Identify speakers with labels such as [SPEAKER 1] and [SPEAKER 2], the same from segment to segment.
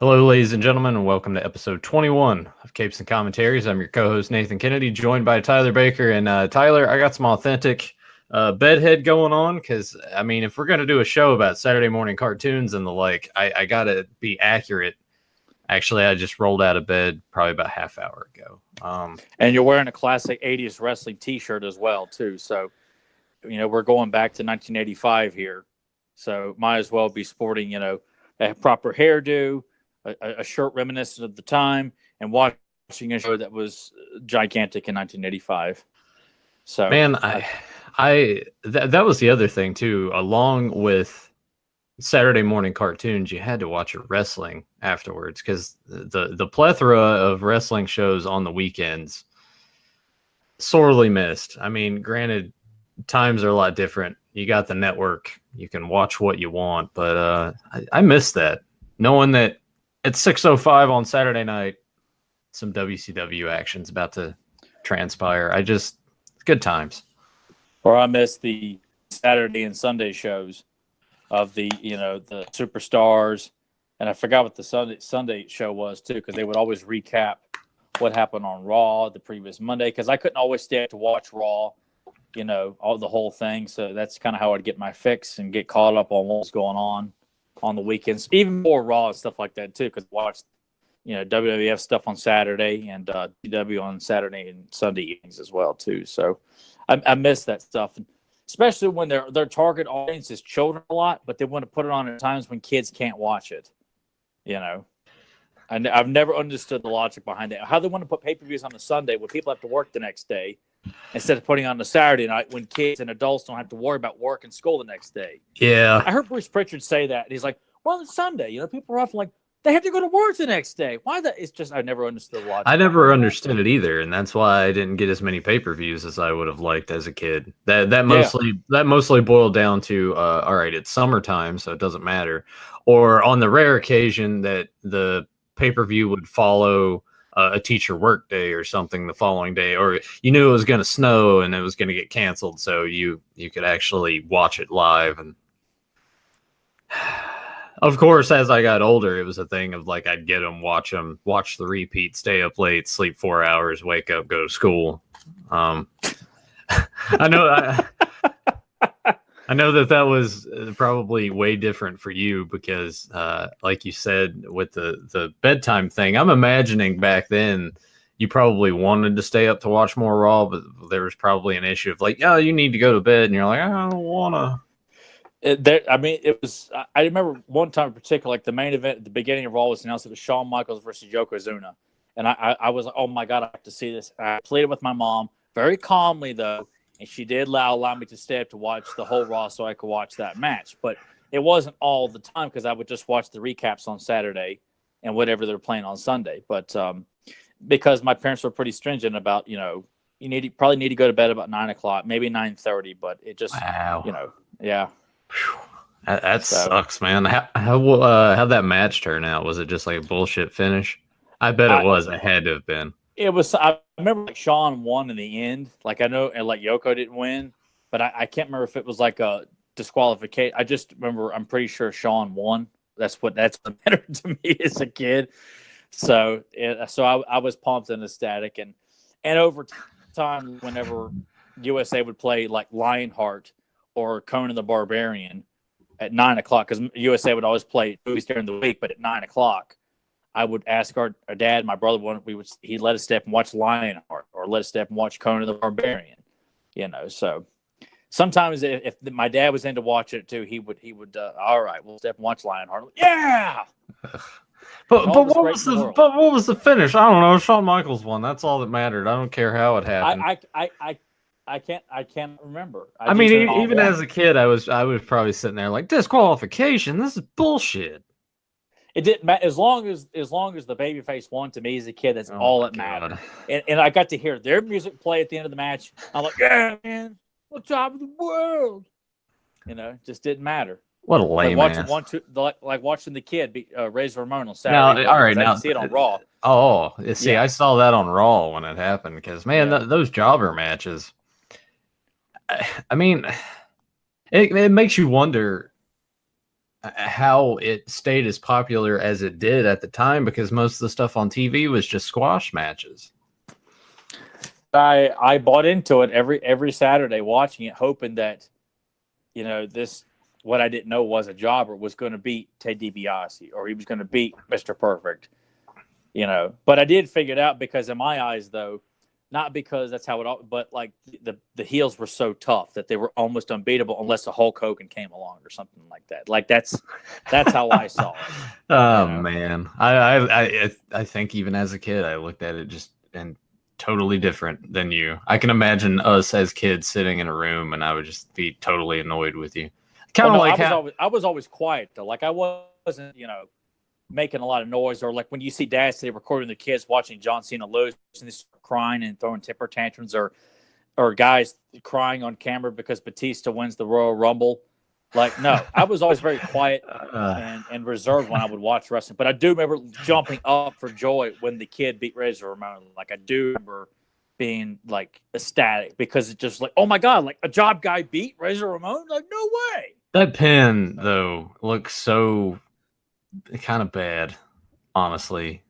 [SPEAKER 1] Hello, ladies and gentlemen, and welcome to episode 21 of Capes and Commentaries. I'm your co-host, Nathan Kennedy, joined by Tyler Baker. And Tyler, I got some authentic bedhead going on because, I mean, if we're going to do a show about Saturday morning cartoons and the like, I got to be accurate. Actually, I just rolled out of bed probably about half hour ago.
[SPEAKER 2] And you're wearing a classic 80s wrestling T-shirt as well, too. So, we're going back to 1985 here. So might as well be sporting, a proper hairdo, a shirt reminiscent of the time, and watching a show that was gigantic in 1985. So,
[SPEAKER 1] man, that was the other thing too. Along with Saturday morning cartoons, you had to watch wrestling afterwards because the plethora of wrestling shows on the weekends sorely missed. I mean, granted, times are a lot different. You got the network, you can watch what you want, but I miss that, knowing that at 6:05 on Saturday night, some WCW action's about to transpire. Good times.
[SPEAKER 2] Or I miss the Saturday and Sunday shows of the superstars, and I forgot what the Sunday show was too, because they would always recap what happened on Raw the previous Monday, because I couldn't always stay up to watch Raw, all the whole thing. So that's kind of how I'd get my fix and get caught up on what was going on the weekends, even more Raw and stuff like that too, because I watched WWF stuff on Saturday and DW on Saturday and Sunday evenings as well too. So I miss that stuff, and especially when their target audience is children a lot, but they want to put it on at times when kids can't watch it. And I've never understood the logic behind it. How they want to put pay-per-views on a Sunday when people have to work the next day, instead of putting on a Saturday night when kids and adults don't have to worry about work and school the next day.
[SPEAKER 1] Yeah.
[SPEAKER 2] I heard Bruce Pritchard say that. And he's like, well, it's Sunday. People are often like, they have to go to work the next day. Why that? It's just, I never understood the logic.
[SPEAKER 1] I never understood it either, and that's why I didn't get as many pay-per-views as I would have liked as a kid. That mostly boiled down to, all right, it's summertime, so it doesn't matter. Or on the rare occasion that the pay-per-view would follow a teacher work day or something the following day, or you knew it was going to snow and it was going to get canceled, so you could actually watch it live. And of course, as I got older, it was a thing of like I'd get them, watch the repeat, stay up late, sleep 4 hours, wake up, go to school. I know that was probably way different for you because, like you said, with the bedtime thing, I'm imagining back then you probably wanted to stay up to watch more Raw, but there was probably an issue of like, oh, you need to go to bed, and you're like, I don't want to.
[SPEAKER 2] It was. I remember one time in particular, like the main event at the beginning of Raw was announced. It was Shawn Michaels versus Yokozuna, and I was like, oh my god, I have to see this. I played it with my mom very calmly though. And she did allow me to stay up to watch the whole Raw so I could watch that match. But it wasn't all the time because I would just watch the recaps on Saturday and whatever they're playing on Sunday. But because my parents were pretty stringent about, you probably need to go to bed about 9 o'clock, maybe 9:30. But it just, yeah.
[SPEAKER 1] That sucks, man. How'd that match turn out? Was it just like a bullshit finish? I bet it was. It had to have been.
[SPEAKER 2] It was. I remember like Shawn won in the end. Like I know, and like Yoko didn't win, but I can't remember if it was like a disqualification. I just remember I'm pretty sure Shawn won. That's what mattered to me as a kid. So I was pumped and ecstatic, and over time, whenever USA would play like Lionheart or Conan the Barbarian at 9 o'clock, because USA would always play movies during the week, but at 9 o'clock. I would ask our dad, my brother, he'd let us stay up and watch Lionheart or let us stay up and watch Conan the Barbarian, So sometimes if my dad was into watching it too, he would all right, we'll stay up and watch Lionheart. Yeah.
[SPEAKER 1] But what was the finish? I don't know. Shawn Michaels won. That's all that mattered. I don't care how it happened.
[SPEAKER 2] I can't remember.
[SPEAKER 1] I mean, even as a kid, I was probably sitting there like, disqualification. This is bullshit.
[SPEAKER 2] It didn't matter as long as the babyface won. To me as a kid, that's all that mattered. And I got to hear their music play at the end of the match. I'm like, yeah, man, what's top of the world? Just didn't matter.
[SPEAKER 1] What a lame ass.
[SPEAKER 2] Like watching the kid raise Ramon on Saturday.
[SPEAKER 1] All right,
[SPEAKER 2] I didn't see it on Raw.
[SPEAKER 1] Oh, see, yeah. I saw that on Raw when it happened because man, those jobber matches. I mean, it makes you wonder how it stayed as popular as it did at the time, because most of the stuff on TV was just squash matches.
[SPEAKER 2] I bought into it every Saturday, watching it, hoping that, this, what I didn't know was a jobber, was going to beat Ted DiBiase, or he was going to beat Mr. Perfect, But I did figure it out, because in my eyes, though, not because that's how it, but like the heels were so tough that they were almost unbeatable unless the Hulk Hogan came along or something like that. Like that's how I saw it.
[SPEAKER 1] Oh man, I think even as a kid, I looked at it just and totally different than you. I can imagine us as kids sitting in a room, and I would just be totally annoyed with you. Kind of
[SPEAKER 2] I was always quiet though. Like I wasn't, making a lot of noise, or like when you see dads today recording the kids watching John Cena lose and they start crying and throwing temper tantrums, or guys crying on camera because Batista wins the Royal Rumble. Like, no, I was always very quiet and reserved when I would watch wrestling. But I do remember jumping up for joy when the kid beat Razor Ramon. Like, I do remember being like ecstatic, because it's just like, oh my God, like a job guy beat Razor Ramon? Like, no way.
[SPEAKER 1] That pin though looks so kind of bad, honestly.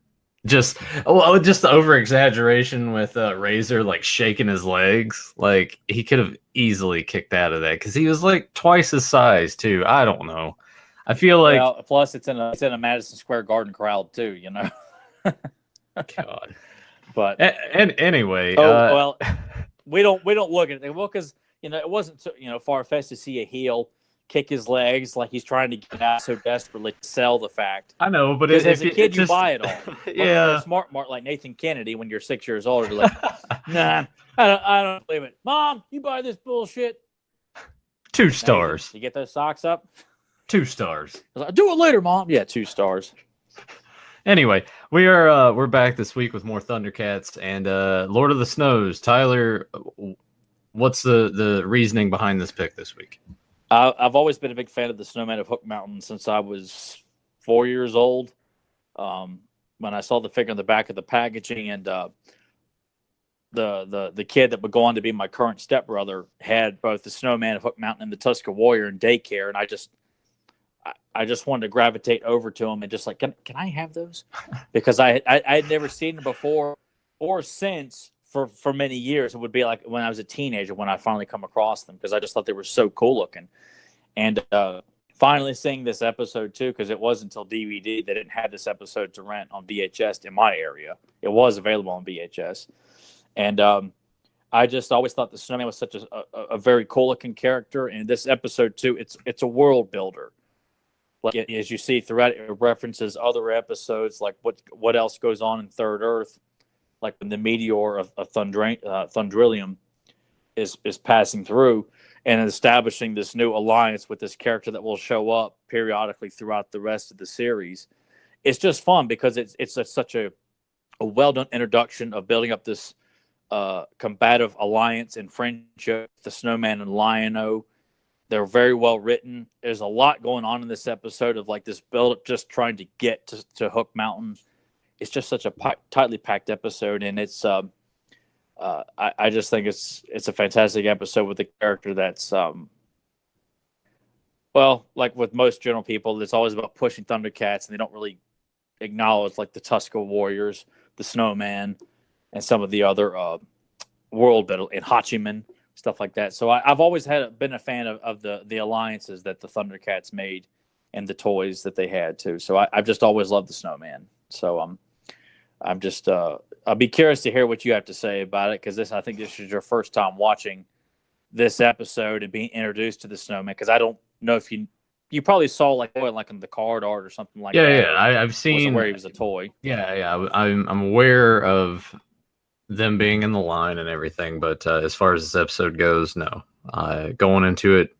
[SPEAKER 1] Just the over exaggeration with Razor like shaking his legs. Like he could have easily kicked out of that, because he was like twice his size too. I don't know. I feel like
[SPEAKER 2] plus it's in a Madison Square Garden crowd too.
[SPEAKER 1] God.
[SPEAKER 2] But
[SPEAKER 1] and anyway,
[SPEAKER 2] well, we don't look at it, well, because it wasn't so, far fetched to see a heel kick his legs like he's trying to get out so desperately to sell the fact.
[SPEAKER 1] I know, but
[SPEAKER 2] as a kid, you buy it all.
[SPEAKER 1] Yeah,
[SPEAKER 2] smart Mark like Nathan Kennedy when you're 6 years old. You're like, nah, I don't believe it. Mom, you buy this bullshit.
[SPEAKER 1] 2 stars.
[SPEAKER 2] Nathan, you get those socks up.
[SPEAKER 1] 2 stars.
[SPEAKER 2] I was like, do it later, Mom. Yeah, 2 stars.
[SPEAKER 1] Anyway, we're back this week with more ThunderCats and Lord of the Snows. Tyler, what's the reasoning behind this pick this week?
[SPEAKER 2] I've always been a big fan of the Snowman of Hook Mountain since I was 4 years old. When I saw the figure on the back of the packaging, and the kid that would go on to be my current stepbrother had both the Snowman of Hook Mountain and the Tusker Warrior in daycare, and I just wanted to gravitate over to him and just like, can I have those? Because I had never seen them before or since. For many years, it would be like when I was a teenager when I finally come across them, because I just thought they were so cool looking. And finally seeing this episode too, because it wasn't until DVD they didn't have this episode to rent on VHS in my area. It was available on VHS, and I just always thought the Snowman was such a very cool looking character. And this episode too, it's a world builder. Like as you see throughout, it references other episodes, like what else goes on in Third Earth. Like when the Meteor of Thundrillium is passing through and establishing this new alliance with this character that will show up periodically throughout the rest of the series. It's just fun because it's such a well-done introduction of building up this combative alliance and friendship, the Snowman and Lion-O. They're very well written. There's a lot going on in this episode of like this build-up just trying to get to Hook Mountain. It's just such a tightly packed episode, and it's I just think it's a fantastic episode with a character that's well, like with most general people, it's always about pushing Thundercats, and they don't really acknowledge like the Tusker Warriors, the Snowman, and some of the other world battle and Hachiman, stuff like that. So I've always been a fan of the alliances that the Thundercats made and the toys that they had too. So I've just always loved the Snowman. So I'm just I'll be curious to hear what you have to say about it, because I think this is your first time watching this episode and being introduced to the Snowman, because I don't know if you probably saw like in the card art or something like that.
[SPEAKER 1] Yeah, I've seen
[SPEAKER 2] where he was a toy.
[SPEAKER 1] Yeah, I'm aware of them being in the line and everything, but as far as this episode goes, no. Going into it,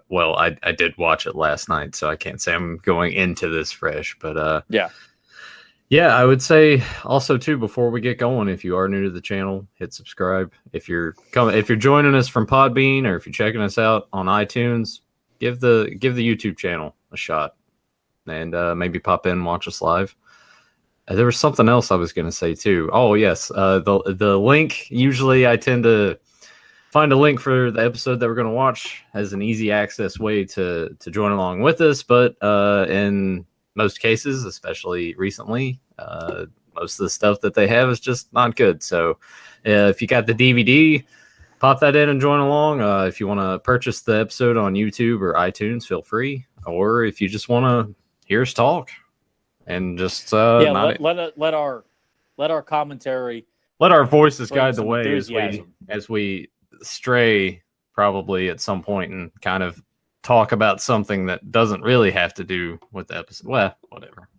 [SPEAKER 1] well, I did watch it last night, so I can't say I'm going into this fresh, but yeah, I would say also too, before we get going, if you are new to the channel, hit subscribe. If you're joining us from Podbean, or if you're checking us out on iTunes, give the YouTube channel a shot, and maybe pop in and watch us live. There was something else I was going to say too. Oh yes, the link. Usually I tend to find a link for the episode that we're going to watch as an easy access way to join along with us. But in most cases, especially recently, most of the stuff that they have is just not good. So if you got the DVD, pop that in and join along. If you want to purchase the episode on YouTube or iTunes, feel free. Or if you just want to hear us talk and just
[SPEAKER 2] let our commentary,
[SPEAKER 1] let our voices guide the way
[SPEAKER 2] enthusiasm.
[SPEAKER 1] as we stray probably at some point and kind of talk about something that doesn't really have to do with the episode. Well, whatever.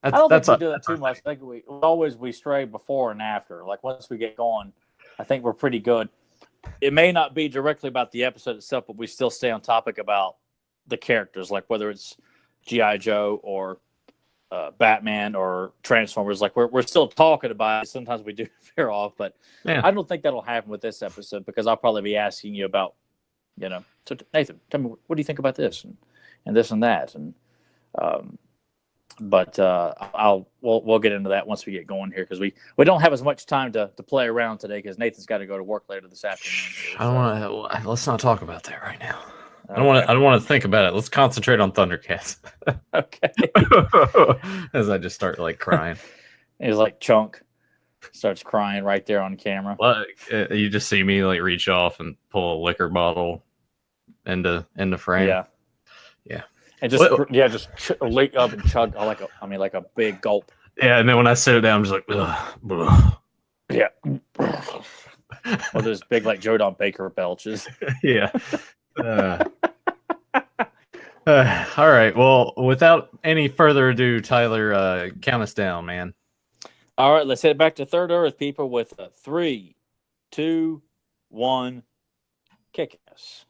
[SPEAKER 2] I don't think we do that too much. I think we stray before and after. Like once we get going, I think we're pretty good. It may not be directly about the episode itself, but we still stay on topic about the characters, like whether it's G.I. Joe or Batman or Transformers. Like we're still talking about it. Sometimes we do veer off, but yeah. I don't think that'll happen with this episode because I'll probably be asking you about, so Nathan, tell me, what do you think about this and this and that? And we'll get into that once we get going here because we don't have as much time to play around today because Nathan's got to go to work later this afternoon. Here,
[SPEAKER 1] I don't want to. Let's not talk about that right now. Okay. I don't want to think about it. Let's concentrate on ThunderCats.
[SPEAKER 2] Okay.
[SPEAKER 1] As I just start like crying.
[SPEAKER 2] He's like Chunk starts crying right there on camera.
[SPEAKER 1] Like you just see me like reach off and pull a liquor bottle into frame.
[SPEAKER 2] Yeah. And just leak up and chug like a big gulp.
[SPEAKER 1] Yeah, and then when I sit it down, I'm just like, ugh.
[SPEAKER 2] Yeah. Or those big like Joe Don Baker belches.
[SPEAKER 1] Yeah. All right. Well, without any further ado, Tyler, count us down, man.
[SPEAKER 2] All right, let's head back to Third Earth, people, with 3, 2, 1, kick us.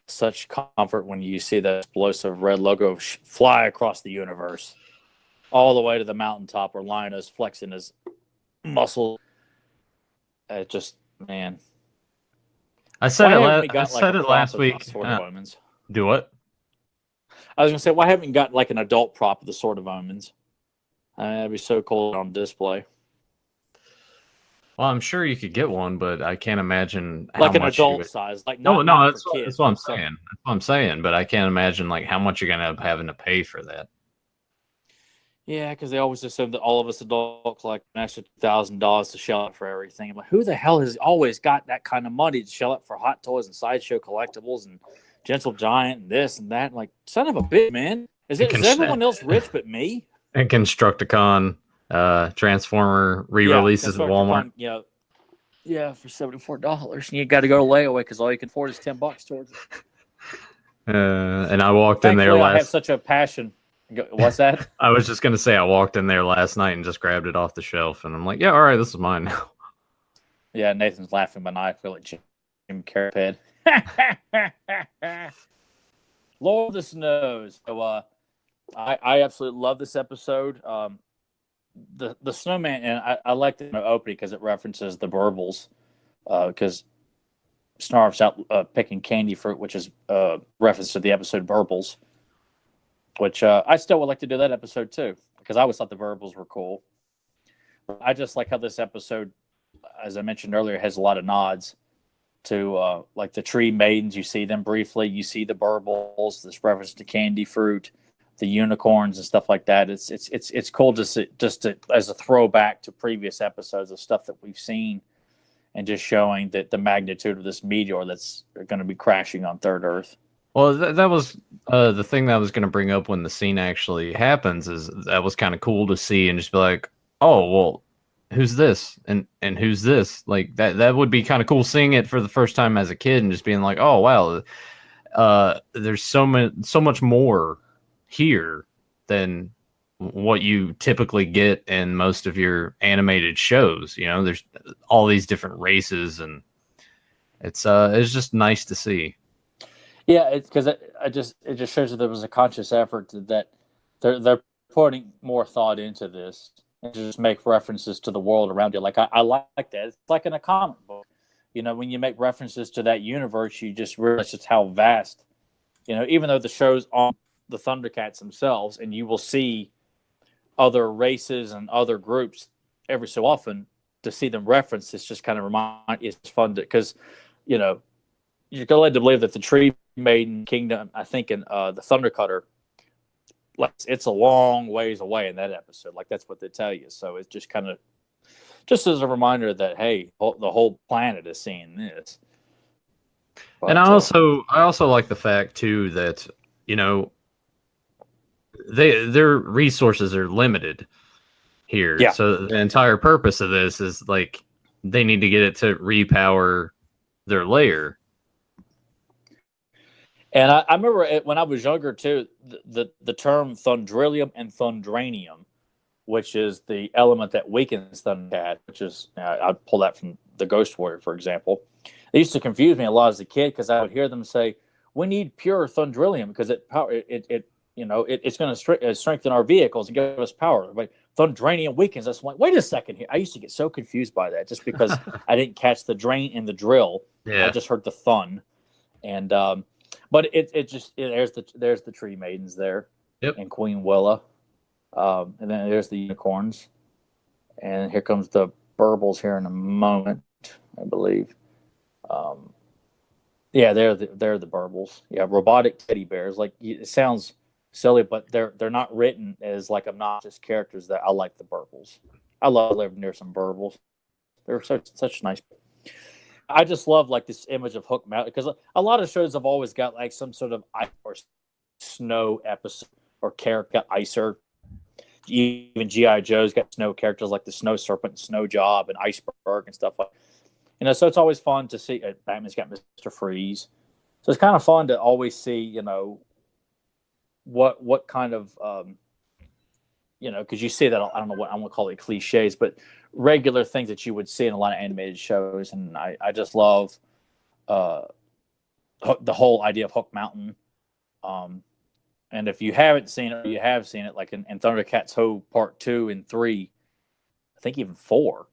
[SPEAKER 2] Such comfort when you see the explosive red logo fly across the universe, all the way to the mountaintop where Linus flexing his muscle. Man.
[SPEAKER 1] I said it last week. Do what?
[SPEAKER 2] I was going to say, why haven't you got like an adult prop of the Sword of Omens? That'd be so cool on display.
[SPEAKER 1] Well, I'm sure you could get one, but I can't imagine
[SPEAKER 2] how like an adult size. Like
[SPEAKER 1] no, that's what I'm saying. That's what I'm saying. But I can't imagine like how much you're going to end up having to pay for that.
[SPEAKER 2] Yeah, because they always assume that all of us adults like an extra $2,000 to shell out for everything. I'm like, who the hell has always got that kind of money to shell out for Hot Toys and Sideshow collectibles and Gentle Giant and this and that? I'm like, son of a bitch, man. Is everyone else rich but me?
[SPEAKER 1] And Constructicon, Transformer re-releases at Walmart.
[SPEAKER 2] Yeah, for $74. And you got to go to layaway because all you can afford is $10 towards it.
[SPEAKER 1] And I walked in there
[SPEAKER 2] I have such a passion. What's that?
[SPEAKER 1] I was just going to say I walked in there last night and just grabbed it off the shelf. And I'm like, yeah, all right, this is mine now.
[SPEAKER 2] Yeah, Nathan's laughing, but I feel like Jim Carrot Lord of the Snows. So I absolutely love this episode. The Snowman, and I like the opening because it references the Burbles. Because Snarf's out picking candy fruit, which is reference to the episode Burbles. Which I still would like to do that episode too, because I always thought the Burbles were cool. I just like how this episode, as I mentioned earlier, has a lot of nods to like the tree maidens. You see them briefly. You see the Burbles. This reference to candy fruit, the unicorns and stuff like that. It's cool just as a throwback to previous episodes of stuff that we've seen, and just showing that the magnitude of this meteor that's going to be crashing on Third Earth.
[SPEAKER 1] Well, that was the thing that I was going to bring up when the scene actually happens. Is that was kind of cool to see and just be like, oh, well, who's this and who's this? Like that would be kind of cool seeing it for the first time as a kid and just being like, oh wow, there's so much more here than what you typically get in most of your animated shows. There's all these different races, and it's just nice to see.
[SPEAKER 2] Yeah, it's because it just shows that there was a conscious effort that they're putting more thought into this and just make references to the world around you. Like I like that. It's like in a comic book. When you make references to that universe, you just realize just how vast. Even though the show's on the ThunderCats themselves, and you will see other races and other groups every so often, to see them referenced, it's just kind of it's fun because, you're led to believe that the Tree Maiden Kingdom, I think in the Thunder Cutter, like it's a long ways away in that episode. Like that's what they tell you. So it's just kind of just as a reminder that the whole planet is seeing this.
[SPEAKER 1] But, and I also like the fact too that their resources are limited here.
[SPEAKER 2] Yeah.
[SPEAKER 1] So the entire purpose of this is like they need to get it to repower their layer.
[SPEAKER 2] And I remember when I was younger too, the term Thundrillium and Thundranium, which is the element that weakens ThunderCat, which is I'd pull that from the Ghost Warrior, for example. It used to confuse me a lot as a kid because I would hear them say, "We need pure Thundrillium because it's going to strengthen our vehicles and give us power." Like Thundranium weakens us. I'm like, wait a second here. I used to get so confused by that just because I didn't catch the drain and the drill.
[SPEAKER 1] Yeah.
[SPEAKER 2] I just heard the thun, and but there's the Tree Maidens there,
[SPEAKER 1] yep.
[SPEAKER 2] And Queen Willa, and then there's the unicorns, and here comes the Burbles here in a moment, I believe. Yeah, they're the Burbles. Yeah, robotic teddy bears. Like it sounds silly, but they're not written as like obnoxious characters. That I like the Burbles. I love living near some Burbles. They're such nice. I just love like this image of Hook Mountain because a lot of shows have always got like some sort of ice or snow episode or character icer. Even G.I. Joe's got snow characters like the Snow Serpent, Snow Job, and Iceberg and stuff like. So it's always fun to see. Batman's got Mr. Freeze, so it's kind of fun to always see. What kind of because you see that I don't know what I'm gonna call it cliches, but regular things that you would see in a lot of animated shows, and I just love the whole idea of Hook Mountain. And if you haven't seen it, or you have seen it, like in ThunderCats Ho Part 2 and 3, I think even 4.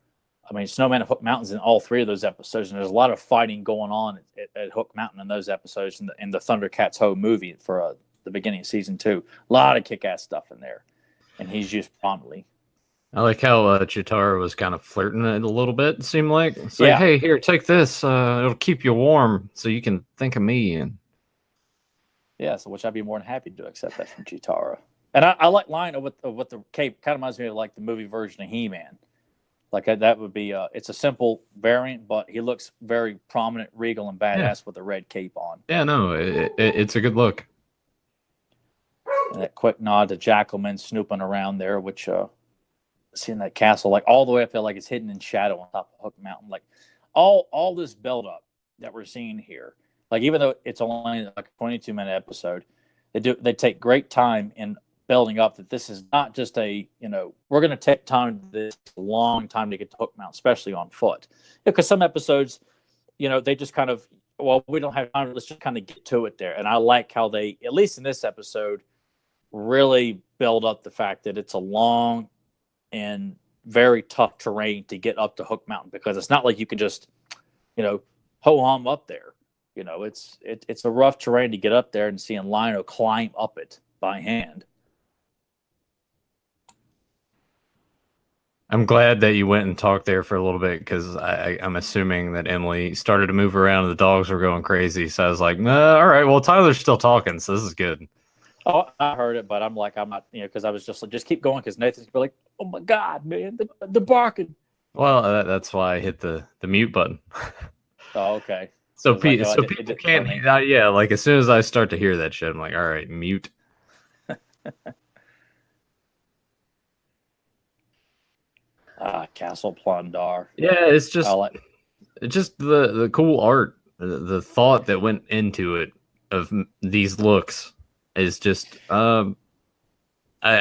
[SPEAKER 2] I mean, Snowman and Hook Mountain's in all 3 of those episodes, and there's a lot of fighting going on at Hook Mountain in those episodes, in the ThunderCats Ho movie for the beginning of season 2. A lot of kick-ass stuff in there, and he's used prominently.
[SPEAKER 1] I like how Chitara was kind of flirting it a little bit. It seemed like it's like, hey, here, take this. It'll keep you warm, so you can think of me. And
[SPEAKER 2] so which I'd be more than happy to accept that from Chitara. And I like line with the cape. Kind of reminds me of like the movie version of He-Man. Like that would be it's a simple variant, but he looks very prominent, regal, and badass with a red cape on.
[SPEAKER 1] Yeah, no, it's a good look.
[SPEAKER 2] And that quick nod to Jackalman snooping around there, which seeing that castle like all the way up there, like it's hidden in shadow on top of Hook Mountain. Like all this build up that we're seeing here, like even though it's only like a 22-minute episode, they take great time in building up that this is not just we're going to take time, this long time to get to Hook Mountain, especially on foot. Because some episodes, they just kind of, we don't have time, let's just kind of get to it there. And I like how they, at least in this episode, really build up the fact that it's a long and very tough terrain to get up to Hook Mountain, because it's not like you can just, ho-hum up there. It's a rough terrain to get up there, and seeing Lionel climb up it by hand.
[SPEAKER 1] I'm glad that you went and talked there for a little bit, because I'm assuming that Emily started to move around and the dogs were going crazy. So I was like, nah, all right, well, Tyler's still talking, so this is good.
[SPEAKER 2] Oh, I heard it, but I'm not, because I was just like, just keep going, because Nathan's like, oh my God, man, the barking.
[SPEAKER 1] Well, that's why I hit the mute button.
[SPEAKER 2] Oh, okay.
[SPEAKER 1] So people can't, yeah, like as soon as I start to hear that shit, I'm like, all right, mute.
[SPEAKER 2] Castle Plundar.
[SPEAKER 1] Yeah, it's just the cool art, the thought that went into it of these looks is just. I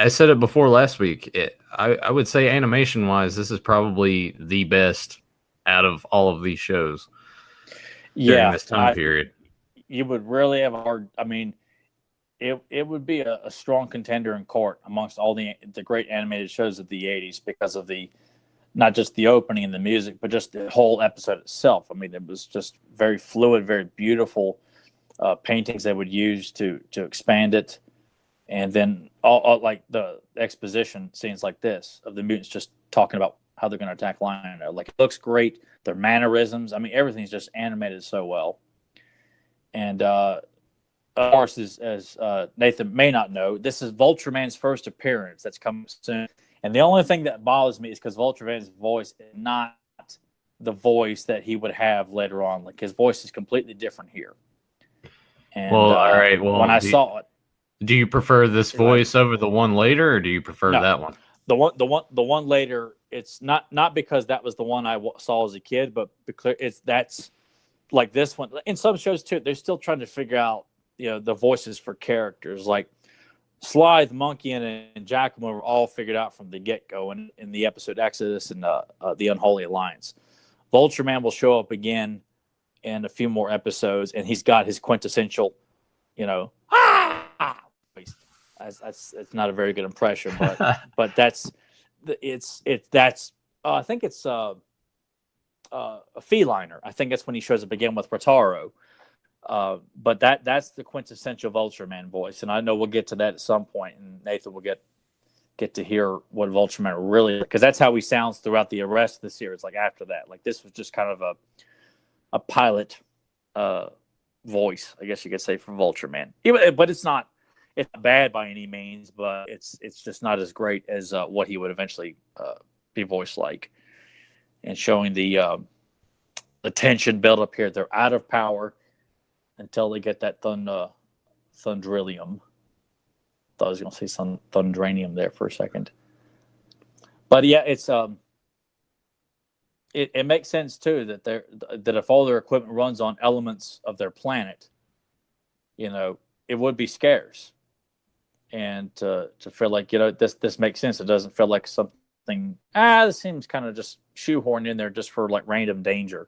[SPEAKER 1] said it before last week. I would say animation wise, this is probably the best out of all of these shows. During this time period,
[SPEAKER 2] you would really have a hard. I mean, it would be a strong contender in court amongst all the great animated shows of the '80s, because of not just the opening and the music, but just the whole episode itself. I mean, it was just very fluid, very beautiful paintings they would use to expand it, and then all like the exposition scenes like this of the mutants just talking about how they're going to attack Lion-O. Like, it looks great. Their mannerisms. I mean, everything's just animated so well. And of course, as Nathan may not know, this is Vulture-Man's first appearance that's coming soon. And the only thing that bothers me is because Vulture-Man's voice is not the voice that he would have later on. Like, his voice is completely different here. And
[SPEAKER 1] well, all right. Well,
[SPEAKER 2] when I saw it,
[SPEAKER 1] do you prefer this voice over the one later, or do you prefer that one?
[SPEAKER 2] The one later, it's not because that was the one I saw as a kid, but because that's like this one. In some shows too, they're still trying to figure out, the voices for characters. Like Slythe, Monkey, and Giacomo were all figured out from the get-go in the episode Exodus and the Unholy Alliance. Vulture-Man will show up again in a few more episodes, and he's got his quintessential, voice. It's not a very good impression, but that's I think it's a feliner. I think that's when he shows up again with Rotaro. But that's the quintessential Vulture-Man voice, and I know we'll get to that at some point, and Nathan will get to hear what Vulture-Man really, because that's how he sounds throughout the rest of the series. Like after that, like this was just kind of a pilot voice, I guess you could say, for Vulture-Man. But it's not bad by any means, but it's just not as great as what he would eventually be voiced like. And showing the tension build up here. They're out of power until they get that Thundrillium. Thought I was going to say some Thundranium there for a second. But yeah, it's it makes sense too that if all their equipment runs on elements of their planet, it would be scarce. And to feel like, this makes sense. It doesn't feel like something, this seems kind of just shoehorned in there just for like random danger.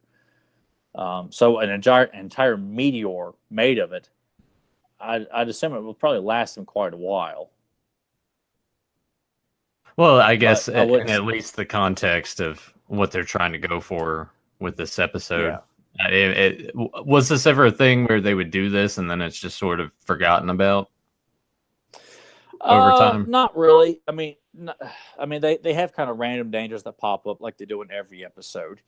[SPEAKER 2] So an entire meteor made of it, I'd assume it will probably last them quite a while.
[SPEAKER 1] Well, I guess in at least the context of what they're trying to go for with this episode. Yeah. Was this ever a thing where they would do this and then it's just sort of forgotten about over time?
[SPEAKER 2] Not really. I mean, they have kind of random dangers that pop up like they do in every episode.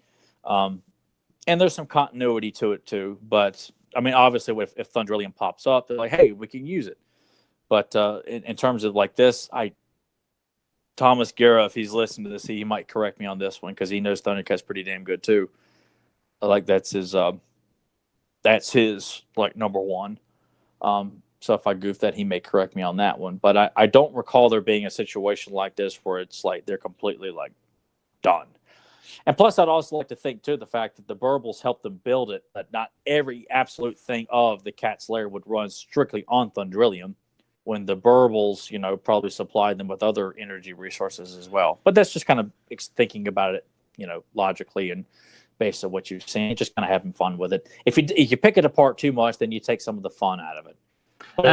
[SPEAKER 2] And there's some continuity to it too. But I mean, obviously, if Thundrillium pops up, they're like, "Hey, we can use it." But in terms of like this, Thomas Guerra, if he's listening to this, he might correct me on this one because he knows ThunderCats pretty damn good too. Like that's his like number one. So if I goof that, he may correct me on that one. But I don't recall there being a situation like this where it's like they're completely like done. And plus, I'd also like to think, too, the fact that the Burbles helped them build it, that not every absolute thing of the Cat's Lair would run strictly on Thundrillium, when the Burbles, probably supplied them with other energy resources as well. But that's just kind of thinking about it, logically and based on what you've seen, just kind of having fun with it. If you pick it apart too much, then you take some of the fun out of it. Fun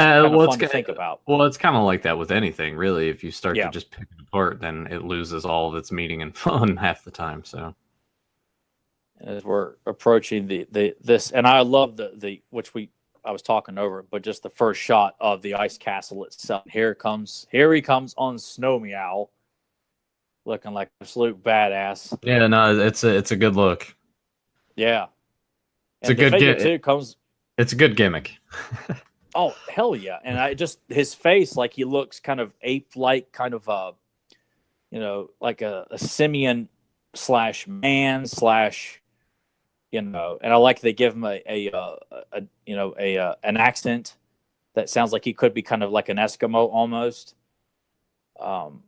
[SPEAKER 2] to think about.
[SPEAKER 1] Well, it's kind of like that with anything, really. If you start to just pick it apart, then it loses all of its meaning and fun half the time. So,
[SPEAKER 2] as we're approaching this, and I love the which I was talking over, but just the first shot of the ice castle itself. Here he comes on Snowmeow, looking like an absolute badass.
[SPEAKER 1] Yeah, no, it's a good look.
[SPEAKER 2] Yeah,
[SPEAKER 1] it's a good gimmick. It's a good gimmick.
[SPEAKER 2] Oh, hell yeah. And his face, like he looks kind of ape-like, kind of, like a simian / man / and I like they give him an accent that sounds like he could be kind of like an Eskimo almost. And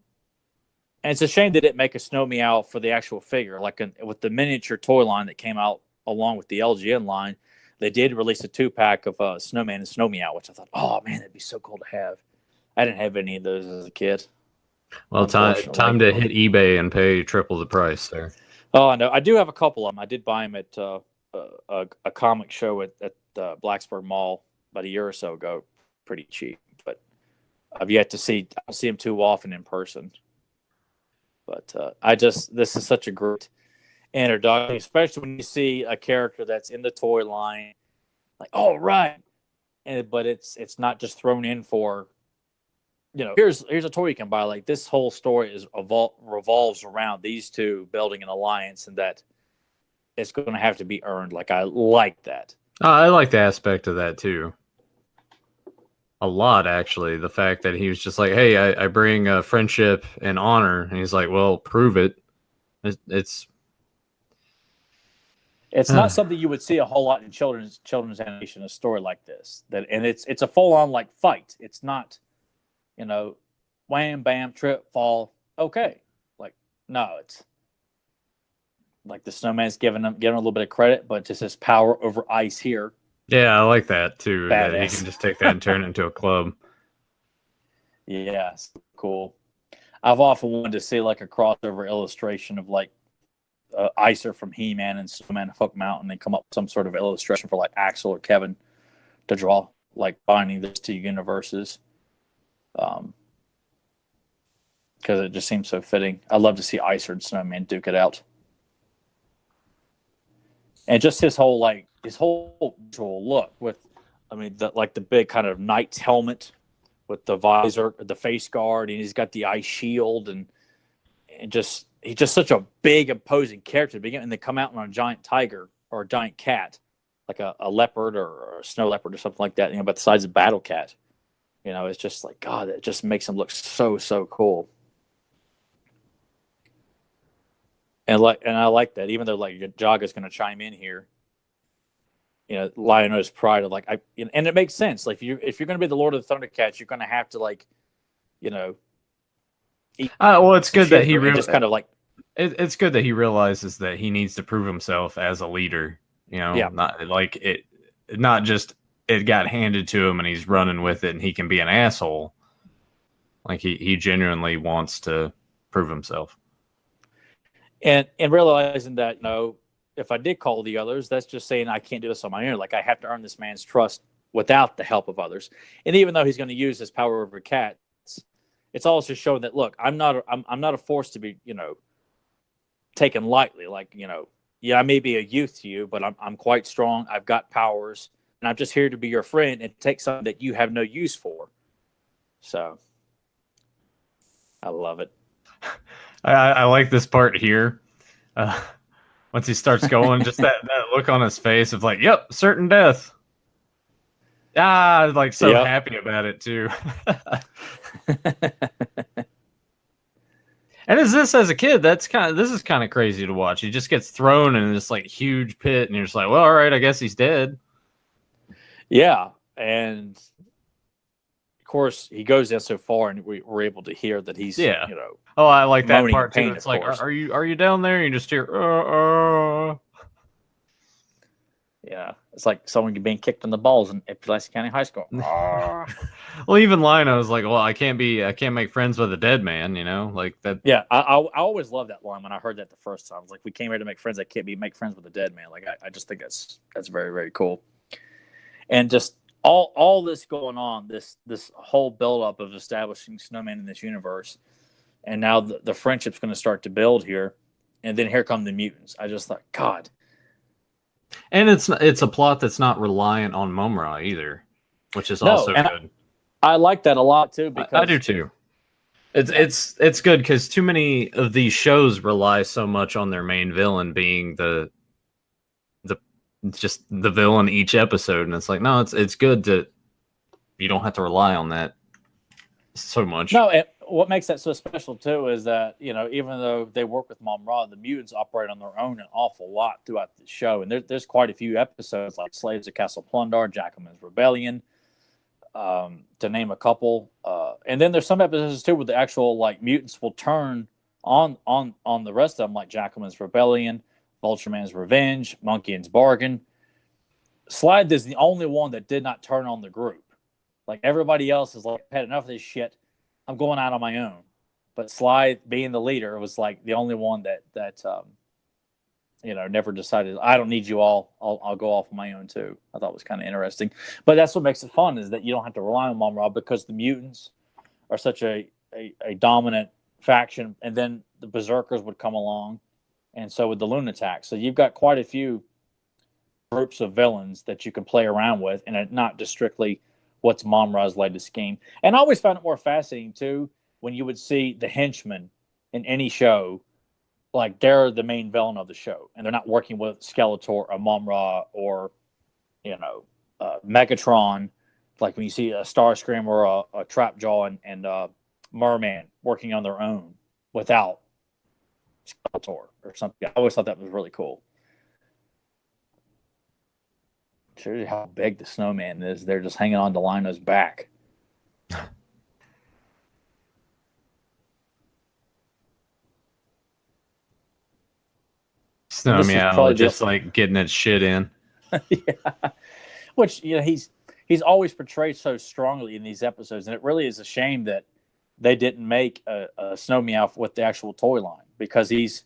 [SPEAKER 2] it's a shame they didn't make a Snowmeow for the actual figure, like with the miniature toy line that came out along with the LGN line. They did release a 2-pack of Snowman and Snowmeow, which I thought, oh man, that'd be so cool to have. I didn't have any of those as a kid.
[SPEAKER 1] Well, time to hit eBay and pay triple the price there.
[SPEAKER 2] Oh, I know. I do have a couple of them. I did buy them at a comic show at Blacksburg Mall about a year or so ago, pretty cheap. But I've yet to see. I don't see them too often in person. But this is such a great introduction, especially when you see a character that's in the toy line, like, oh right, but it's not just thrown in for, here's a toy you can buy. Like, this whole story revolves around these two building an alliance, and that it's going to have to be earned. Like, I like that.
[SPEAKER 1] I like the aspect of that too. A lot, actually. The fact that he was just like, "Hey, I bring friendship and honor," and he's like, "Well, prove it." It's
[SPEAKER 2] not something you would see a whole lot in children's animation. A story like this, and it's a full on like fight. It's not, wham bam trip fall. Okay, like, no, it's like the Snowman's giving him a little bit of credit, but just his power over ice here.
[SPEAKER 1] Yeah, I like that too.
[SPEAKER 2] Badass.
[SPEAKER 1] That he can just take that and turn it into a club.
[SPEAKER 2] Yeah, cool. I've often wanted to see like a crossover illustration of like Icer from He-Man and Snowman Hook Mountain, and come up with some sort of illustration for like Axel or Kevin to draw, like binding those two universes. Because it just seems so fitting. I'd love to see Icer and Snowman duke it out. And just his whole visual look with, the big kind of knight's helmet with the visor, the face guard, and he's got the ice shield, and he's just such a big, imposing character to begin. And they come out on a giant tiger or a giant cat, like a leopard or a snow leopard or something like that, about the size of Battle Cat. It's just like, God, it just makes him look so, so cool. And I like that, even though like Jaga's going to chime in here, Lionel's pride of and it makes sense. Like, if you're going to be the Lord of the ThunderCats, you're going to have to
[SPEAKER 1] Well, it's good that he
[SPEAKER 2] just kind of like.
[SPEAKER 1] It's good that he realizes that he needs to prove himself as a leader.
[SPEAKER 2] Yeah.
[SPEAKER 1] Not just it got handed to him and he's running with it and he can be an asshole. Like, he genuinely wants to prove himself.
[SPEAKER 2] And realizing that, if I did call the others, that's just saying I can't do this on my own. Like, I have to earn this man's trust without the help of others. And even though he's going to use his power over cats, it's also showing that, look, I'm not a force to be, taken lightly. Like, I may be a youth to you, but I'm quite strong. I've got powers, and I'm just here to be your friend and take something that you have no use for. So, I love it.
[SPEAKER 1] I like this part here. Once he starts going, just that look on his face of like, yep, certain death. Like, so happy about it too. And as a kid, this is kind of crazy to watch. He just gets thrown in this like huge pit, and you're just like, well, all right, I guess he's dead.
[SPEAKER 2] Yeah, and of course he goes in so far, and we're able to hear that he's
[SPEAKER 1] Oh, I like that part too. It's like,
[SPEAKER 2] course.
[SPEAKER 1] are you down there? And you just hear,
[SPEAKER 2] Yeah, it's like someone being kicked in the balls in Pulaski County High School.
[SPEAKER 1] Well, even Lionel's like, well, I can't make friends with a dead man, like that.
[SPEAKER 2] Yeah, I always loved that line when I heard that the first time. It's like, we came here to make friends. I can't make friends with a dead man. Like, I just think that's very, very cool. And just all this going on, this whole buildup of establishing Snowman in this universe, and now the friendship's going to start to build here, and then here come the mutants. I just thought, God.
[SPEAKER 1] And it's a plot that's not reliant on Momra either, which is also good.
[SPEAKER 2] I like that a lot too, because
[SPEAKER 1] I do too. It's good because too many of these shows rely so much on their main villain being the villain each episode, and it's like, no, it's good that you don't have to rely on that so much.
[SPEAKER 2] No, what makes that so special too is that, even though they work with Mom Ra, the mutants operate on their own an awful lot throughout the show, and there's quite a few episodes like Slaves of Castle Plundar, Jackalman's Rebellion, to name a couple. And then there's some episodes too where the actual like mutants will turn on the rest of them, like Jackalman's Rebellion, Vultureman's Revenge, Monkey's Bargain. Slide is the only one that did not turn on the group. Like, everybody else is like, had enough of this shit, I'm going out on my own. But Sly, being the leader, was like the only one that never decided, I don't need you all. I'll go off on my own too. I thought it was kind of interesting. But that's what makes it fun, is that you don't have to rely on Mom Ra, because the mutants are such a dominant faction, and then the Berserkers would come along, and so would the Lunatics. So you've got quite a few groups of villains that you can play around with, and not just strictly what's Mom-Ra's latest scheme. And I always found it more fascinating too when you would see the henchmen in any show, like they're the main villain of the show, and they're not working with Skeletor or Mom-Ra or Megatron. Like when you see a Starscream or a Trapjaw and Merman working on their own without Skeletor or something. I always thought that was really cool. Shows you how big the Snowman is. They're just hanging on to Lino's back.
[SPEAKER 1] Snowmeow just like getting its shit in.
[SPEAKER 2] Yeah. Which, he's always portrayed so strongly in these episodes, and it really is a shame that they didn't make a Snowmeow with the actual toy line, because he's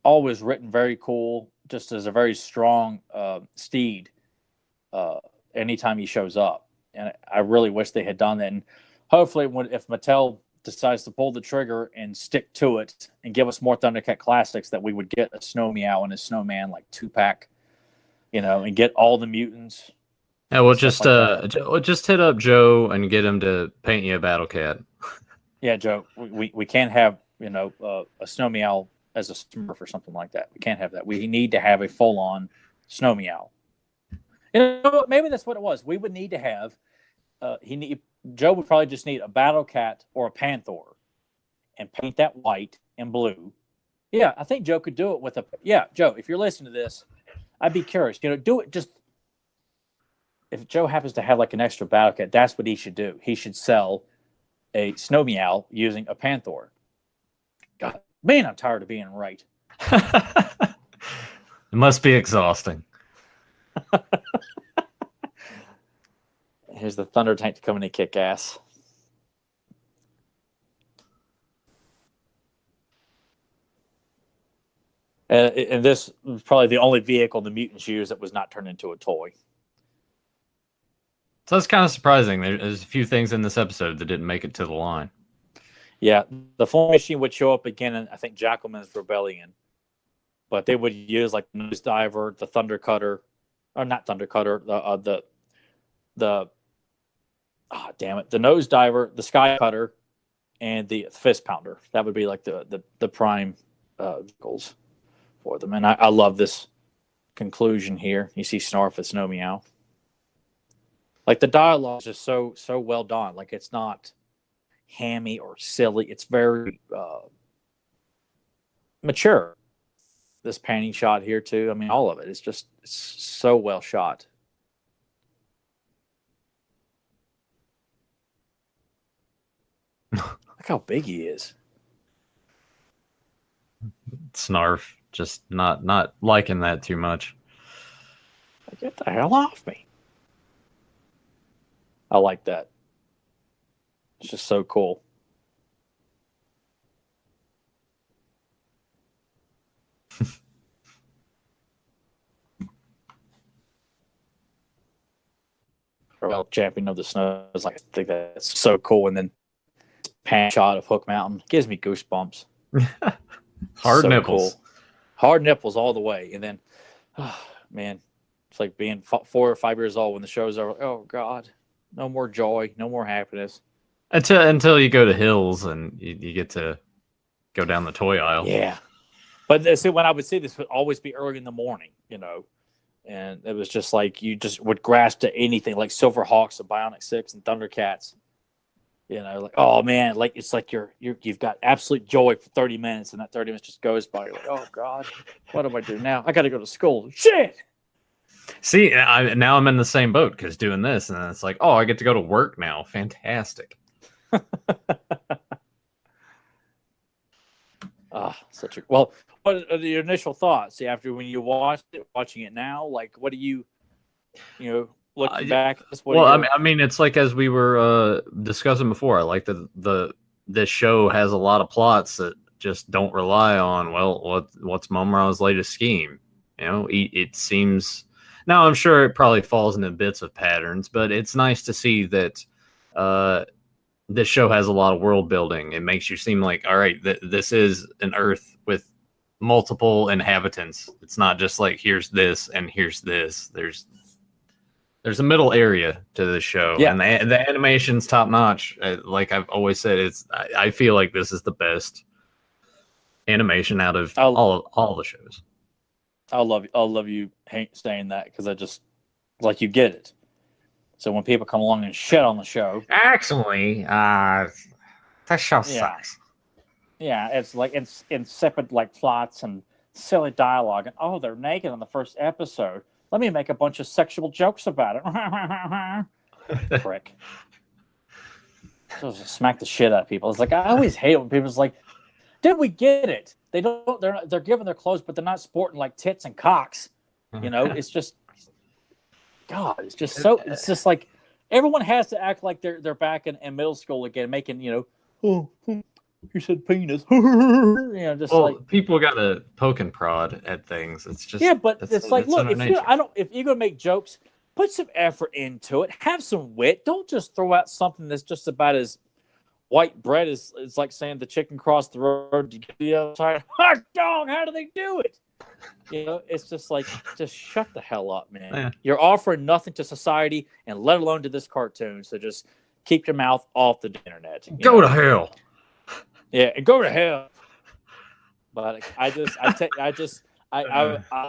[SPEAKER 2] always written very cool, just as a very strong steed anytime he shows up. And I really wish they had done that. And hopefully, if Mattel decides to pull the trigger and stick to it and give us more Thundercat classics, that we would get a Snowmeow and a Snowman like 2-pack, and get all the mutants.
[SPEAKER 1] Yeah, we'll just hit up Joe and get him to paint you a Battle Cat.
[SPEAKER 2] Yeah, Joe, we can't have a Snowmeow as a Smurf or something like that. We can't have that. We need to have a full-on Snowmeow. Maybe that's what it was. We would need to have. Joe would probably just need a Battle Cat or a Panther, and paint that white and blue. Yeah, I think Joe could do it with a. Yeah, Joe, if you're listening to this, I'd be curious. Do it just. If Joe happens to have like an extra Battle Cat, that's what he should do. He should sell a Snowmeow using a Panther. God, man, I'm tired of being right.
[SPEAKER 1] It must be exhausting.
[SPEAKER 2] Here's the Thunder Tank to come in and kick ass. And this was probably the only vehicle the mutants used that was not turned into a toy.
[SPEAKER 1] So that's kind of surprising. There's a few things in this episode that didn't make it to the line.
[SPEAKER 2] Yeah, the Flying Machine would show up again in, I think, Jackalman's Rebellion. But they would use like the Nose Diver, the Thunder Cutter, or not Thunder Cutter, the Nose Diver, the Sky Cutter, and the Fist Pounder. That would be like the prime vehicles for them. And I love this conclusion here. You see Snarf and Snowmeow. Like the dialogue is just so well done. Like it's not hammy or silly. It's very mature. This panning shot here too. I mean, all of it. It's so well shot. Look how big he is.
[SPEAKER 1] Snarf, just not liking that too much.
[SPEAKER 2] Get the hell off me. I like that. It's just so cool. Champion of the Snow is like, I think that's so cool. And then pan shot of Hook Mountain gives me goosebumps.
[SPEAKER 1] Hard nipples.
[SPEAKER 2] Cool. Hard nipples all the way. And then, man, it's like being 4 or 5 years old when the show's over. Oh God, no more joy, no more happiness.
[SPEAKER 1] Until you go to Hills and you get to go down the toy aisle.
[SPEAKER 2] Yeah. But see, when I would see this, would always be early in the morning, and it was just like you just would grasp to anything like Silver Hawks and Bionic Six and ThunderCats. Like, oh man, like it's like you've got absolute joy for 30 minutes, and that 30 minutes just goes by. You're like, oh God, what do I do now? I got to go to school. Shit.
[SPEAKER 1] See, now I'm in the same boat because doing this, and it's like, oh, I get to go to work now. Fantastic.
[SPEAKER 2] Well, what are your initial thoughts after when you watching it now? Like, what do you looking back?
[SPEAKER 1] I mean, it's like as we were discussing before. I like this show has a lot of plots that just don't rely on what's Mom-Ra's latest scheme. It seems. Now I'm sure it probably falls into bits of patterns, but it's nice to see that this show has a lot of world building. It makes you seem like, all right, this is an Earth with multiple inhabitants. It's not just like here's this and here's this. there's a middle area to this show,
[SPEAKER 2] Yeah.
[SPEAKER 1] and the animation's top notch. Like I've always said, I feel like this is the best animation out of all the shows.
[SPEAKER 2] I'll love you saying that, because I just like, you get it. So when people come along and shit on the show,
[SPEAKER 1] actually, that show sucks.
[SPEAKER 2] Yeah, it's like it's insipid, like plots and silly dialogue, and oh, they're naked on the first episode. Let me make a bunch of sexual jokes about it. Prick. Just smack the shit out of people. It's like, I always hate it when people's like, "Dude, we get it. They're giving their clothes, but they're not sporting like tits and cocks." It's just, God, it's just like everyone has to act like they're back in middle school again, making oh, you said penis. Like
[SPEAKER 1] people got to poke and prod at things. It's just
[SPEAKER 2] but it's like, look, if you're gonna make jokes, put some effort into it. Have some wit. Don't just throw out something that's just about as white bread as it's like saying the chicken crossed the road to get the other side. Hot dog, how do they do it? It's just like, just shut the hell up, man.
[SPEAKER 1] Yeah.
[SPEAKER 2] You're offering nothing to society, and let alone to this cartoon. So just keep your mouth off the internet.
[SPEAKER 1] Go to hell.
[SPEAKER 2] Yeah, and go to hell. But I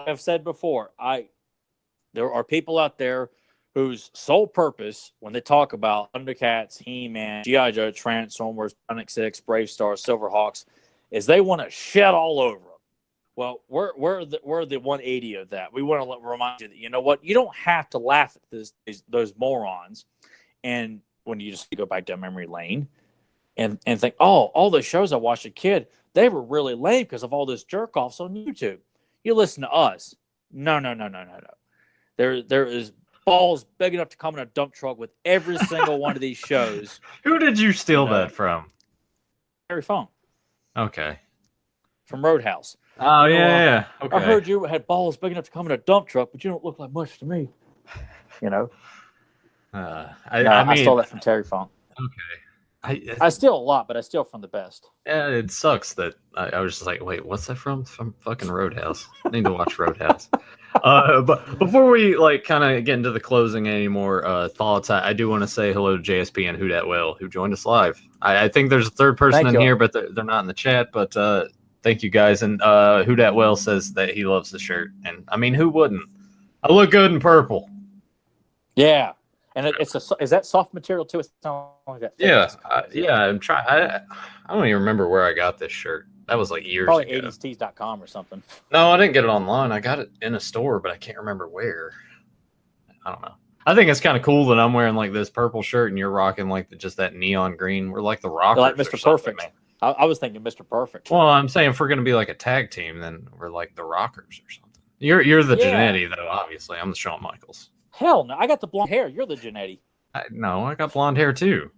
[SPEAKER 2] have said before, there are people out there whose sole purpose when they talk about ThunderCats, He-Man, G.I. Joe, Transformers, Sonic 6, Brave Stars, Silverhawks, is they want to shit all over them. Well, we're the 180 of that. We want to remind you that, you know what, you don't have to laugh at those morons, and when you just go back down memory lane and think, oh, all the shows I watched as a kid, they were really lame because of all this jerk offs on YouTube. You listen to us. No. There is balls big enough to come in a dump truck with every single one of these shows.
[SPEAKER 1] Who did you steal that from?
[SPEAKER 2] Terry Funk.
[SPEAKER 1] Okay.
[SPEAKER 2] From Roadhouse.
[SPEAKER 1] Oh, yeah. Okay.
[SPEAKER 2] I heard you had balls big enough to come in a dump truck, but you don't look like much to me. I stole that from Terry Funk.
[SPEAKER 1] Okay.
[SPEAKER 2] I steal a lot, but I steal from the best.
[SPEAKER 1] Yeah, it sucks that I was just like, wait, what's that from? From fucking Roadhouse. I need to watch Roadhouse. But before we kind of get into the closing anymore thoughts, I do want to say hello to JSP and Who Dat Well, who joined us live. I think there's a third person in here, but they're not in the chat. But thank you guys. And Who Dat Well says that he loves the shirt, and I mean, who wouldn't? I look good in purple.
[SPEAKER 2] Yeah. And is that soft material too? It's not like that.
[SPEAKER 1] I'm trying. I don't even remember where I got this shirt. That was like years
[SPEAKER 2] probably
[SPEAKER 1] ago.
[SPEAKER 2] 80stees.com or something.
[SPEAKER 1] No, I didn't get it online. I got it in a store, but I can't remember where. I don't know. I think it's kind of cool that I'm wearing like this purple shirt and you're rocking like just that neon green. We're like the Rockers.
[SPEAKER 2] Like Mr. Perfect. I was thinking Mr. Perfect.
[SPEAKER 1] Well, I'm saying if we're gonna be like a tag team, then we're like the Rockers or something. You're the Jannetty though. Obviously, I'm the Shawn Michaels.
[SPEAKER 2] Hell no, I got the blonde hair. You're the Jannetty.
[SPEAKER 1] No, I got blonde hair too.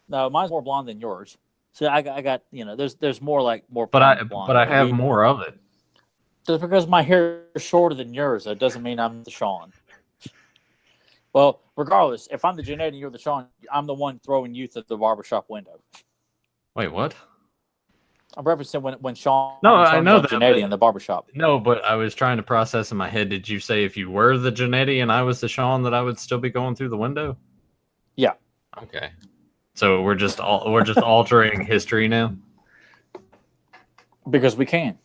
[SPEAKER 2] No, mine's more blonde than yours. So I got there's more blonde.
[SPEAKER 1] But I have more of it.
[SPEAKER 2] Just because my hair is shorter than yours, that doesn't mean I'm the Shawn. Well, regardless, if I'm the Jannetty and you're the Shawn, I'm the one throwing youth at the barbershop window.
[SPEAKER 1] Wait, what?
[SPEAKER 2] I'm referencing when Shawn.
[SPEAKER 1] No, I know that
[SPEAKER 2] Jannetty in the barbershop.
[SPEAKER 1] No, but I was trying to process in my head. Did you say if you were the Jannetty and I was the Shawn, that I would still be going through the window?
[SPEAKER 2] Yeah.
[SPEAKER 1] Okay. So we're just altering history now.
[SPEAKER 2] Because we can.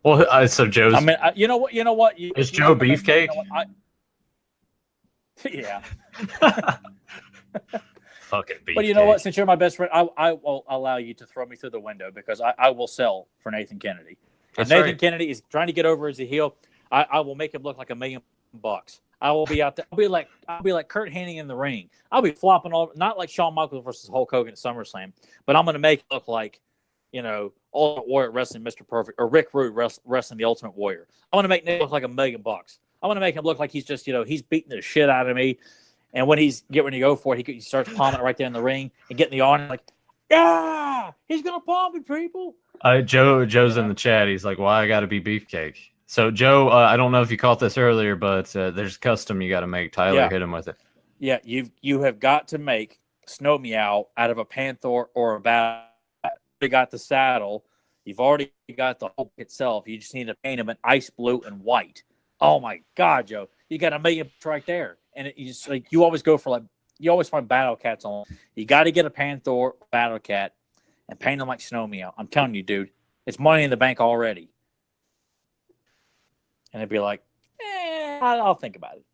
[SPEAKER 1] Well, so Joe's.
[SPEAKER 2] I mean, you know what?
[SPEAKER 1] Is Joe Beefcake?
[SPEAKER 2] Yeah.
[SPEAKER 1] Fucking beefcake.
[SPEAKER 2] But you know what? Since you're my best friend, I will allow you to throw me through the window because I will sell for Nathan Kennedy. If Nathan Kennedy is trying to get over as a heel, I will make him look like $1 million. I will be out there. I'll be like Kurt Hennig in the ring. I'll be flopping all, not like Shawn Michaels versus Hulk Hogan at SummerSlam, but I'm going to make it look like, Ultimate Warrior wrestling Mr. Perfect or Rick Rude wrestling the Ultimate Warrior. I want to make Nick look like $1 million. I want to make him look like he's just, he's beating the shit out of me. And when he's getting ready to go for it, he starts palming it right there in the ring and getting the audience like, yeah, he's going to palm it, people.
[SPEAKER 1] Joe's in the chat. He's like, why I got to be Beefcake? So, Joe, I don't know if you caught this earlier, but there's custom you got to make. Tyler hit him with it.
[SPEAKER 2] Yeah, you have got to make Snowmeow out of a panther or a bat. You got the saddle. You've already got the Hulk itself. You just need to paint him in ice blue and white. Oh, my God, Joe. you got a million right there. And you just like you always go for like you always find battle cats on. You got to get a Panther battle cat and paint them like Snowmeow. I'm telling you, dude, it's money in the bank already. And it'd be like, I'll think about it.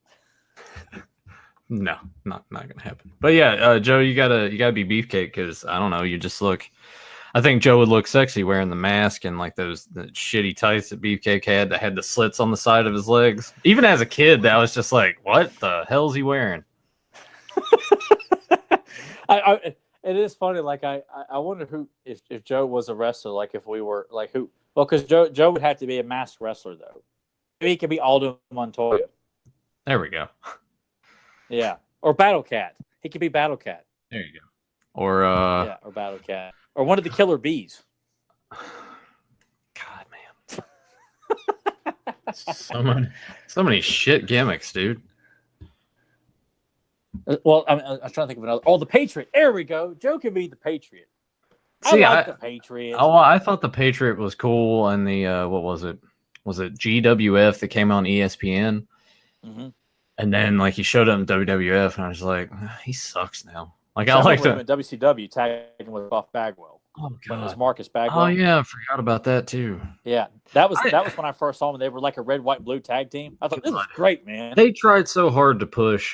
[SPEAKER 1] No, not gonna happen. But yeah, Joe, you gotta be Beefcake because I don't know. You just look. I think Joe would look sexy wearing the mask and like the shitty tights that Beefcake had that had the slits on the side of his legs. Even as a kid, that was just like, what the hell's he wearing?
[SPEAKER 2] It is funny. Like I wonder who if Joe was a wrestler. Like if we were like who. Well, because Joe would have to be a masked wrestler though. Maybe he could be Aldo Montoya.
[SPEAKER 1] There we go.
[SPEAKER 2] Yeah, or Battle Cat. He could be Battle Cat.
[SPEAKER 1] There you go. Or
[SPEAKER 2] or Battle Cat, or one of the Killer Bees.
[SPEAKER 1] God, man, so many shit gimmicks, dude.
[SPEAKER 2] Well, I was trying to think of another. Oh, the Patriot. There we go. Joe could be the Patriot.
[SPEAKER 1] See,
[SPEAKER 2] I like the Patriot.
[SPEAKER 1] Oh, I thought the Patriot was cool, and the what was it? Was it GWF that came on ESPN?
[SPEAKER 2] Mm-hmm.
[SPEAKER 1] And then like he showed up in WWF, and I was like, he sucks now. Like I like to
[SPEAKER 2] WCW tagging with Buff Bagwell.
[SPEAKER 1] Oh god,
[SPEAKER 2] when it was Marcus Bagwell.
[SPEAKER 1] Oh yeah, I forgot about that too.
[SPEAKER 2] Yeah, that was when I first saw them. They were like a red, white, blue tag team. I thought this is great, man.
[SPEAKER 1] They tried so hard to push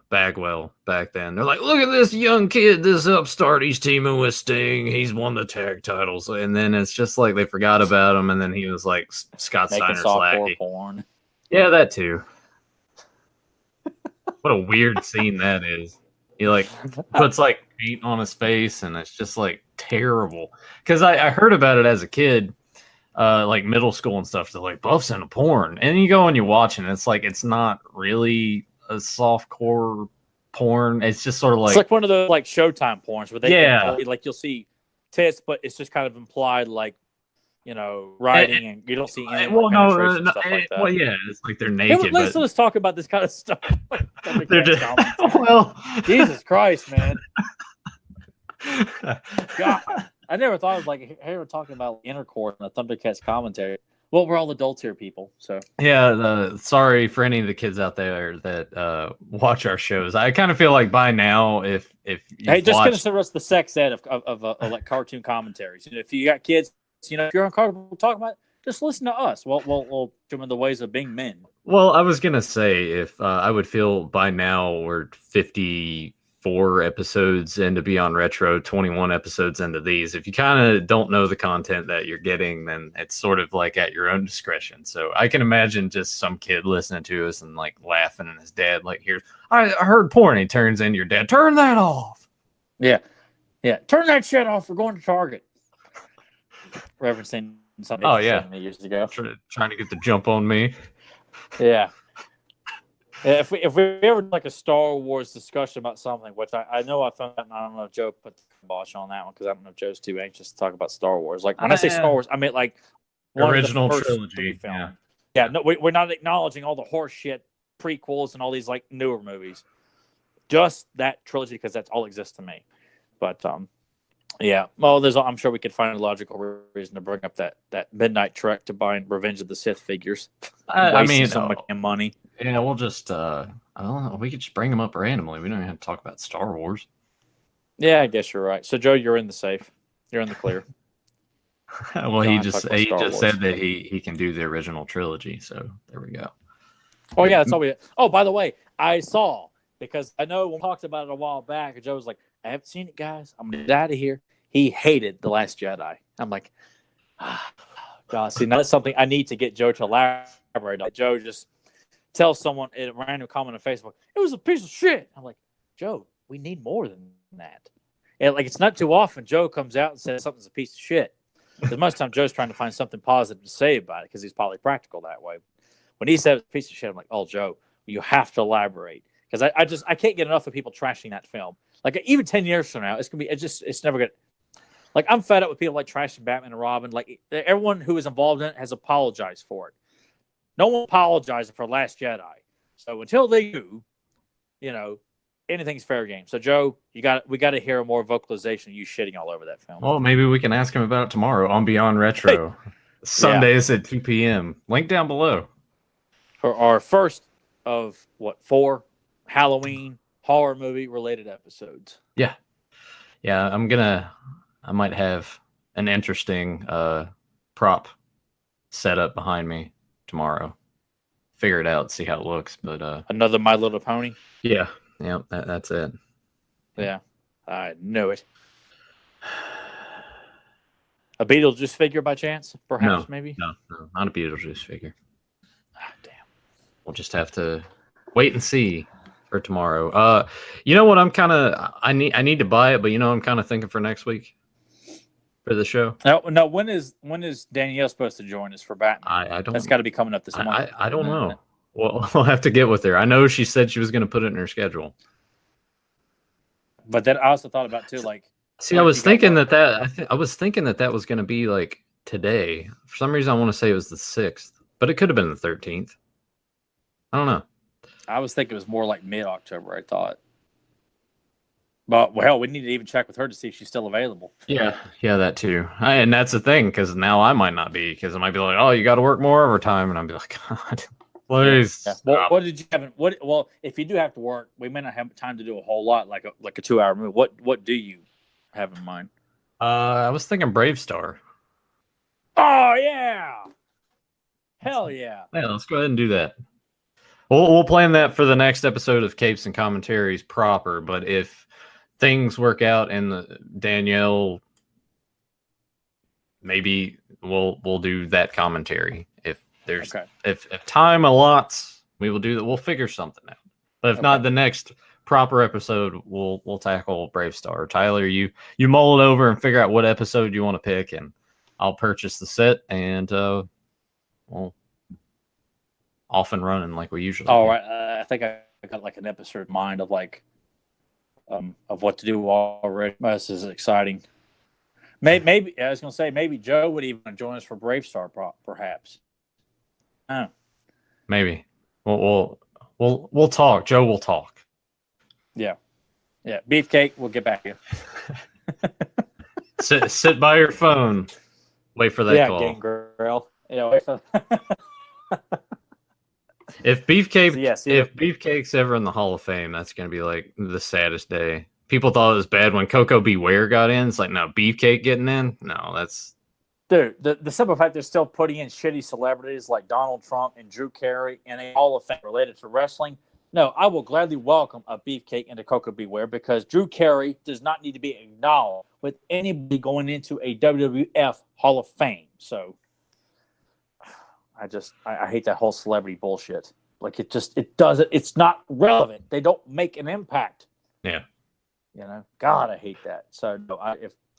[SPEAKER 1] Bagwell back then. They're like, look at this young kid, this upstart. He's teaming with Sting. He's won the tag titles, and then it's just like they forgot about him. And then he was like Scott Steiner's lackey.
[SPEAKER 2] Porn.
[SPEAKER 1] Yeah, that too. What a weird scene that is. He like puts like paint on his face, and it's just like terrible. Because I heard about it as a kid, like middle school and stuff. They're like Buff's into porn, and you go and you watch, and it's like it's not really a softcore porn. It's just sort of like
[SPEAKER 2] it's like one of the like Showtime porns where they like you'll see tits, but it's just kind of implied like. You know, riding, and you don't see any stuff like that.
[SPEAKER 1] Well, yeah, it's like they're naked.
[SPEAKER 2] Let's talk about this kind of stuff.
[SPEAKER 1] They're just well,
[SPEAKER 2] Jesus Christ, man. God, I never thought of like they were talking about intercourse in the ThunderCats commentary. Well, we're all adults here, people. So
[SPEAKER 1] yeah, sorry for any of the kids out there that watch our shows. I kind of feel like by now, if
[SPEAKER 2] just consider us the sex ed of like cartoon commentaries. You know, if you got kids. You know, if you're uncomfortable talking about it, just listen to us. We'll show them the ways of being men.
[SPEAKER 1] Well, I was gonna say if I would feel by now we're 54 episodes into Beyond Retro, 21 episodes into these. If you kind of don't know the content that you're getting, then it's sort of like at your own discretion. So I can imagine just some kid listening to us and like laughing, and his dad like, "Here's I heard porn." He turns in your dad, "Turn that off."
[SPEAKER 2] Yeah, turn that shit off. We're going to Target. Referencing something years ago.
[SPEAKER 1] Trying to get the jump on me.
[SPEAKER 2] Yeah. If we ever like a Star Wars discussion about something, which I know I found out, and I don't know if Joe put the kibosh on that one because I don't know if Joe's too anxious to talk about Star Wars. Like when I say Star Wars, I mean like
[SPEAKER 1] original trilogy.
[SPEAKER 2] Yeah. No, we're not acknowledging all the horse shit prequels and all these like newer movies. Just that trilogy because that's all exists to me. But yeah, well, I'm sure we could find a logical reason to bring up that midnight trek to buying Revenge of the Sith figures.
[SPEAKER 1] I mean,
[SPEAKER 2] so much money.
[SPEAKER 1] Yeah, we'll just I don't know. We could just bring them up randomly. We don't even have to talk about Star Wars.
[SPEAKER 2] Yeah, I guess you're right. So Joe, you're in the safe. You're in the clear.
[SPEAKER 1] Well, he just said that he can do the original trilogy. So there we go.
[SPEAKER 2] Oh yeah, that's all we. Oh, by the way, I saw because I know we talked about it a while back. And Joe was like, I haven't seen it, guys. I'm gonna get out of here. He hated The Last Jedi. I'm like, God, see, now that's something I need to get Joe to elaborate on. Joe just tells someone in a random comment on Facebook, it was a piece of shit. I'm like, Joe, we need more than that. And like, it's not too often Joe comes out and says something's a piece of shit. Because most of the time Joe's trying to find something positive to say about it because he's probably practical that way. When he said it's a piece of shit, I'm like, oh, Joe, you have to elaborate. Because I can't get enough of people trashing that film. Like even 10 years from now, it's never gonna. Like I'm fed up with people like trashing Batman and Robin. Like everyone who is involved in it has apologized for it. No one apologized for Last Jedi. So until they do, anything's fair game. So Joe, we got to hear a more vocalization of you shitting all over that film.
[SPEAKER 1] Well, maybe we can ask him about it tomorrow on Beyond Retro, Sundays at 2 p.m. Link down below.
[SPEAKER 2] For our first of 4 Halloween horror movie related episodes.
[SPEAKER 1] Yeah. I might have an interesting prop set up behind me tomorrow. Figure it out, see how it looks. But
[SPEAKER 2] another My Little Pony.
[SPEAKER 1] Yeah, that's it.
[SPEAKER 2] Yeah, I know it. A Beetlejuice figure by chance? Perhaps, maybe?
[SPEAKER 1] No, not a Beetlejuice figure.
[SPEAKER 2] Ah, damn.
[SPEAKER 1] We'll just have to wait and see for tomorrow. You know what? I need to buy it, but I'm kind of thinking for next week for the show.
[SPEAKER 2] No. When is Danielle supposed to join us for Batman?
[SPEAKER 1] I don't.
[SPEAKER 2] That's got to be coming up this month.
[SPEAKER 1] I don't know. Well, we'll have to get with her. I know she said she was going to put it in her schedule.
[SPEAKER 2] But then I also thought about too, like.
[SPEAKER 1] See, I was thinking I was thinking that was going to be like today. For some reason, I want to say it was the 6th, but it could have been the 13th. I don't know.
[SPEAKER 2] I was thinking it was more like mid-October, I thought. But, well, we need to even check with her to see if she's still available.
[SPEAKER 1] Yeah, that too. And that's the thing, because now I might not be, because I might be like, oh, you got to work more overtime. And I'll be like, God, please.
[SPEAKER 2] Yeah. Well, what did you have? Well, if you do have to work, we may not have time to do a whole lot, like a 2-hour movie. What do you have in mind?
[SPEAKER 1] I was thinking Brave Star.
[SPEAKER 2] Oh, yeah. Hell yeah.
[SPEAKER 1] Yeah, let's go ahead and do that. We'll plan that for the next episode of Capes and Commentaries proper, but if things work out and Danielle, maybe we'll do that commentary. If there's if time allots, we will do that. We'll figure something out. But if not, the next proper episode we'll tackle Brave Star. Tyler, you mull it over and figure out what episode you want to pick, and I'll purchase the set and we'll off and running like we usually do.
[SPEAKER 2] Right. I think I got like an episode in mind of like of what to do already. This is exciting. Maybe I was gonna say maybe Joe would even join us for Brave Star, perhaps.
[SPEAKER 1] Maybe we'll talk. Joe will talk.
[SPEAKER 2] Yeah. Beefcake, we'll get back to
[SPEAKER 1] you. sit by your phone. Wait for that call.
[SPEAKER 2] Gangrel. Yeah, wait for.
[SPEAKER 1] If Beefcake's ever in the Hall of Fame, that's going to be like the saddest day. People thought it was bad when Coco Beware got in. It's like, no, Beefcake getting in? No, that's...
[SPEAKER 2] Dude, the simple fact they're still putting in shitty celebrities like Donald Trump and Drew Carey in a Hall of Fame related to wrestling. No, I will gladly welcome a Beefcake into Coco Beware because Drew Carey does not need to be acknowledged with anybody going into a WWF Hall of Fame. So... I hate that whole celebrity bullshit. Like it doesn't. It's not relevant. They don't make an impact.
[SPEAKER 1] Yeah.
[SPEAKER 2] God, I hate that. So no,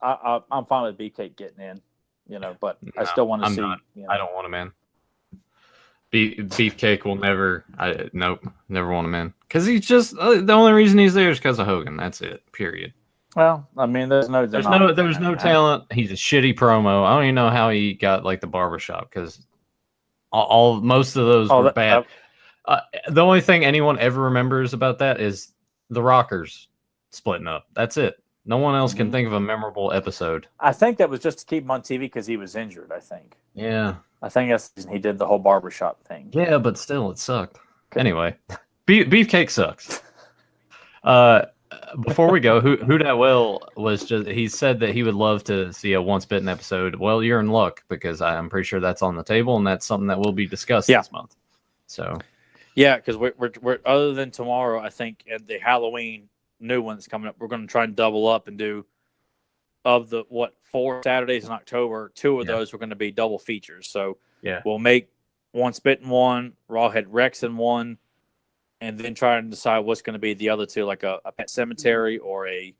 [SPEAKER 2] I'm fine with Beefcake getting in. But I still want to see.
[SPEAKER 1] Not. I don't want him in. Beefcake will never. Never want him in because he's just the only reason he's there is because of Hogan. That's it. Period.
[SPEAKER 2] Well, I mean, there's no
[SPEAKER 1] talent. He's a shitty promo. I don't even know how he got like the barbershop because. Most of those were bad. The only thing anyone ever remembers about that is the Rockers splitting up. That's it. No one else can think of a memorable episode.
[SPEAKER 2] I think that was just to keep him on TV because he was injured, I think.
[SPEAKER 1] Yeah.
[SPEAKER 2] I think that's the reason he did the whole barbershop thing.
[SPEAKER 1] Yeah, but still, it sucked. Okay. Anyway, Beefcake sucks. Before we go, who that will was just he said that he would love to see a Once Bitten episode. Well, you're in luck because I'm pretty sure that's on the table and that's something that will be discussed this month. So,
[SPEAKER 2] yeah, because we're other than tomorrow, I think at the Halloween new one that's coming up, we're going to try and double up and do of the 4 Saturdays in October. 2 of those are going to be double features. So we'll make Once Bitten one, Rawhead Rex in one. And then try and decide what's going to be the other 2, like a Pet Cemetery or a,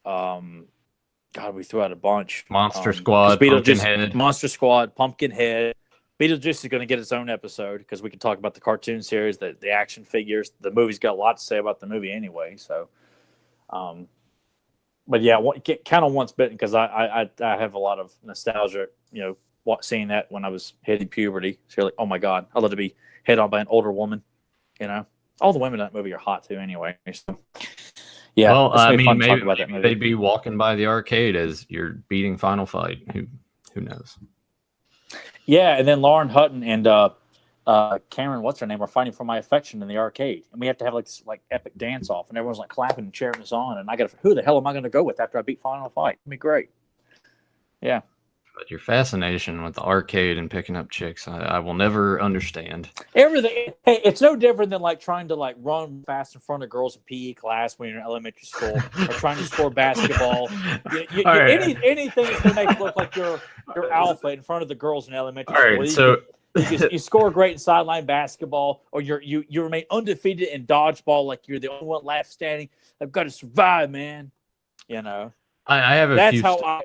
[SPEAKER 2] God, we threw out a bunch.
[SPEAKER 1] Monster Squad, Pumpkinhead.
[SPEAKER 2] Monster Squad, Pumpkinhead. Beetlejuice is going to get its own episode because we can talk about the cartoon series, the action figures. The movie's got a lot to say about the movie anyway. So, but yeah, kind of Once Bitten because I have a lot of nostalgia, seeing that when I was hitting puberty. So you're like, oh my God, I'd love to be hit on by an older woman, All the women in that movie are hot too, anyway. So, yeah.
[SPEAKER 1] Well, I mean, maybe they'd be walking by the arcade as you're beating Final Fight. Who knows?
[SPEAKER 2] Yeah, and then Lauren Hutton and Cameron, what's her name? We're fighting for my affection in the arcade, and we have to have this epic dance off, and everyone's like clapping and cheering us on. And I got, who the hell am I going to go with after I beat Final Fight? It'd be great. Yeah.
[SPEAKER 1] But your fascination with the arcade and picking up chicks, I will never understand.
[SPEAKER 2] Everything. Hey, it's no different than trying to run fast in front of girls in PE class when you're in elementary school, or trying to score basketball. Anything that's going to make you look like you're alpha in front of the girls in elementary school.
[SPEAKER 1] All right, so
[SPEAKER 2] you score great in sideline basketball, or you remain undefeated in dodgeball, like you're the only one left standing. I've got to survive, man.
[SPEAKER 1] I have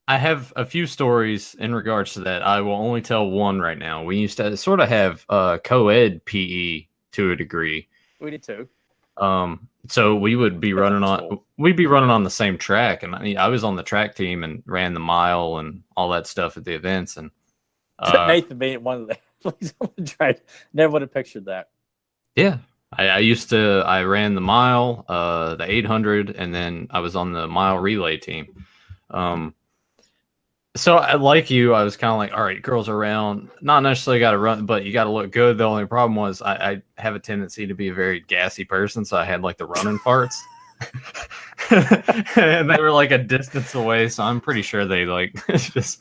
[SPEAKER 1] I have a few stories in regards to that. I will only tell one right now. We used to sort of have co-ed PE to a degree.
[SPEAKER 2] We did too.
[SPEAKER 1] So we would be running on the same track, and I was on the track team and ran the mile and all that stuff at the events. And
[SPEAKER 2] Nathan being one of the never would have pictured that.
[SPEAKER 1] Yeah, I ran the mile, the 800, and then I was on the mile relay team. So like you, I was kind of like, all right, girls around, not necessarily got to run, but you got to look good. The only problem was I have a tendency to be a very gassy person, so I had the running farts. And they were a distance away, so I'm pretty sure they just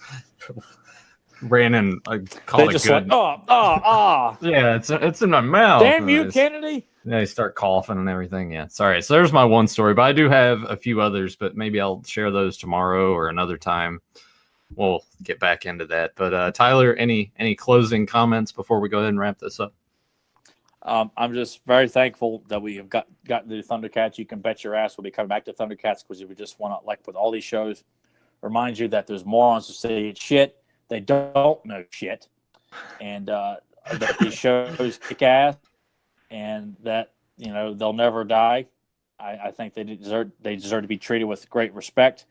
[SPEAKER 1] ran and called it good. Yeah, it's in my mouth.
[SPEAKER 2] Damn you, Kennedy.
[SPEAKER 1] They start coughing and everything. Yeah, sorry. So there's my one story, but I do have a few others, but maybe I'll share those tomorrow or another time. We'll get back into that. But Tyler, any closing comments before we go ahead and wrap this up?
[SPEAKER 2] I'm just very thankful that we have got to do ThunderCats. You can bet your ass we'll be coming back to ThunderCats, because we just want to, with all these shows, remind you that there's morons who say shit. They don't know shit. And that these shows kick ass, and that, they'll never die. I think they deserve to be treated with great respect.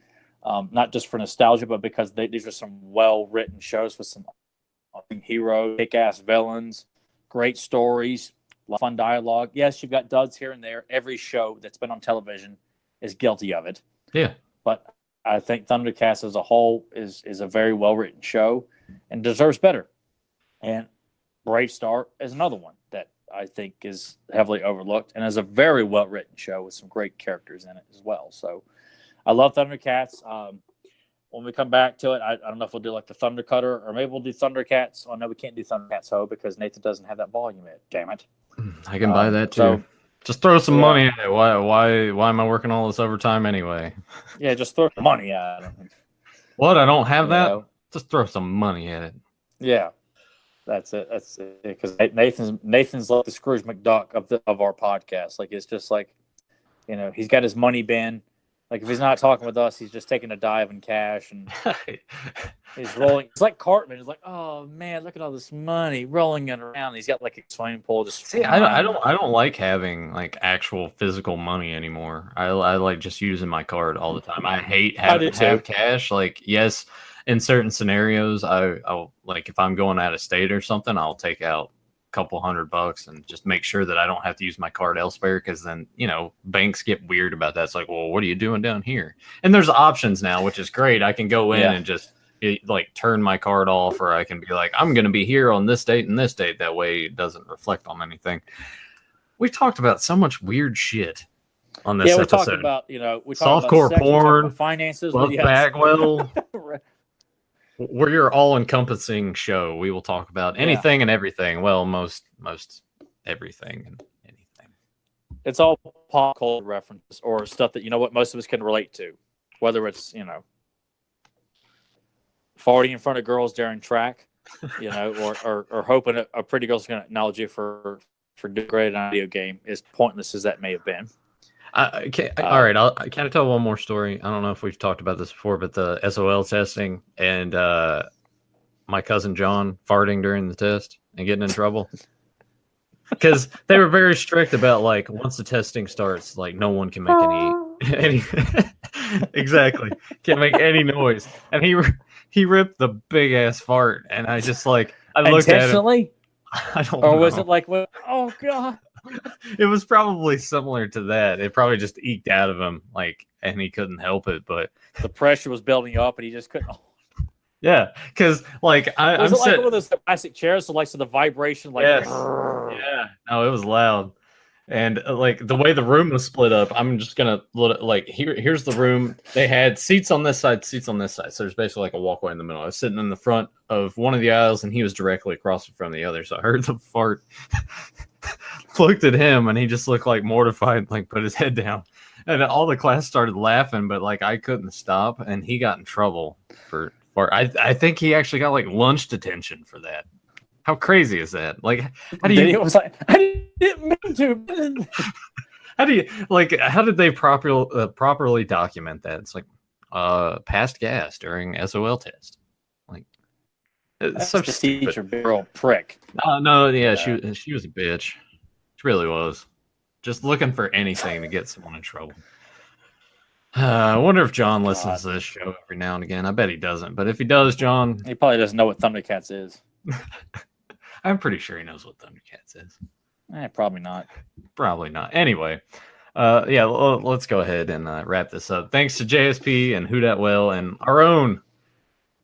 [SPEAKER 2] Not just for nostalgia, but because these are some well-written shows with some heroes, kick-ass villains, great stories, fun dialogue. Yes, you've got duds here and there. Every show that's been on television is guilty of it.
[SPEAKER 1] Yeah.
[SPEAKER 2] But I think ThunderCats as a whole is a very well-written show and deserves better. And Brave Star is another one that I think is heavily overlooked and is a very well-written show with some great characters in it as well. So I love ThunderCats. When we come back to it, I don't know if we'll do the Thunder Cutter, or maybe we'll do ThunderCats. Oh, no, we can't do ThunderCats Ho, because Nathan doesn't have that volume yet. Damn it.
[SPEAKER 1] I can buy that too. So, just throw some money at it. Why am I working all this overtime anyway?
[SPEAKER 2] Yeah, just throw money at it.
[SPEAKER 1] What? I don't have that? Just throw some money at it.
[SPEAKER 2] Yeah. That's it. Because Nathan's like the Scrooge McDuck of our podcast. It's just he's got his money bin. If he's not talking with us, he's just taking a dive in cash, and he's rolling. It's like Cartman. It's oh man, look at all this money rolling it around. He's got a swimming pool.
[SPEAKER 1] I don't like having actual physical money anymore. I like just using my card all the time. I hate having to have cash. Yes, in certain scenarios, I'll if I'm going out of state or something, I'll take out couple $100 and just make sure that I don't have to use my card elsewhere, because then banks get weird about that. It's well, what are you doing down here? And there's options now, which is great. I can go in and just turn my card off, or I can be I'm going to be here on this date and this date. That way it doesn't reflect on anything. We've talked about so much weird shit on this episode.
[SPEAKER 2] We talked about
[SPEAKER 1] softcore porn,
[SPEAKER 2] finances,
[SPEAKER 1] Bagwell. We're your all-encompassing show. We will talk about anything and everything. Well, most everything and anything.
[SPEAKER 2] It's all pop culture references or stuff that most of us can relate to, whether it's farting in front of girls during track, or hoping a pretty girl's going to acknowledge you for doing great in a video game, as pointless as that may have been.
[SPEAKER 1] All right. Can I tell one more story? I don't know if we've talked about this before, but the SOL testing and my cousin John farting during the test and getting in trouble. Because they were very strict about once the testing starts, no one can make any exactly, can't make any noise. And he ripped the big ass fart, and I just I looked at him. I don't know.
[SPEAKER 2] Or was it oh god?
[SPEAKER 1] It was probably similar to that. It probably just eked out of him, and he couldn't help it. But
[SPEAKER 2] the pressure was building up, and he just couldn't.
[SPEAKER 1] Yeah, because like
[SPEAKER 2] Was
[SPEAKER 1] I'm
[SPEAKER 2] it like
[SPEAKER 1] set.
[SPEAKER 2] one of those plastic chairs? So the vibration, like,
[SPEAKER 1] Yes. Yeah. No, it was loud. And like the way the room was split up, I'm just gonna like here's the room. They had seats on this side, seats on this side. So there's basically like a walkway in the middle. I was sitting in the front of one of the aisles, and he was directly across from the other. So I heard the fart. Looked at him, and he just looked like mortified, like put his head down. And all the class started laughing, but like I couldn't stop, and he got in trouble for. I think he actually got like lunch detention for that. How crazy is that? Like, how do you?
[SPEAKER 2] It was like, I didn't mean to.
[SPEAKER 1] How do you like? How did they properly document that? It's like, passed gas during SOL test. Like, it's so
[SPEAKER 2] the
[SPEAKER 1] stupid.
[SPEAKER 2] teacher, girl prick.
[SPEAKER 1] No, yeah, she was a bitch. She really was. Just looking for anything to get someone in trouble. I wonder if John listens to this show every now and again. I bet he doesn't. But if he does, John,
[SPEAKER 2] he probably doesn't know what ThunderCats is.
[SPEAKER 1] I'm pretty sure he knows what ThunderCats is.
[SPEAKER 2] Probably not.
[SPEAKER 1] Probably not. Anyway, yeah, let's go ahead and wrap this up. Thanks to JSP and Who Dat Well and our own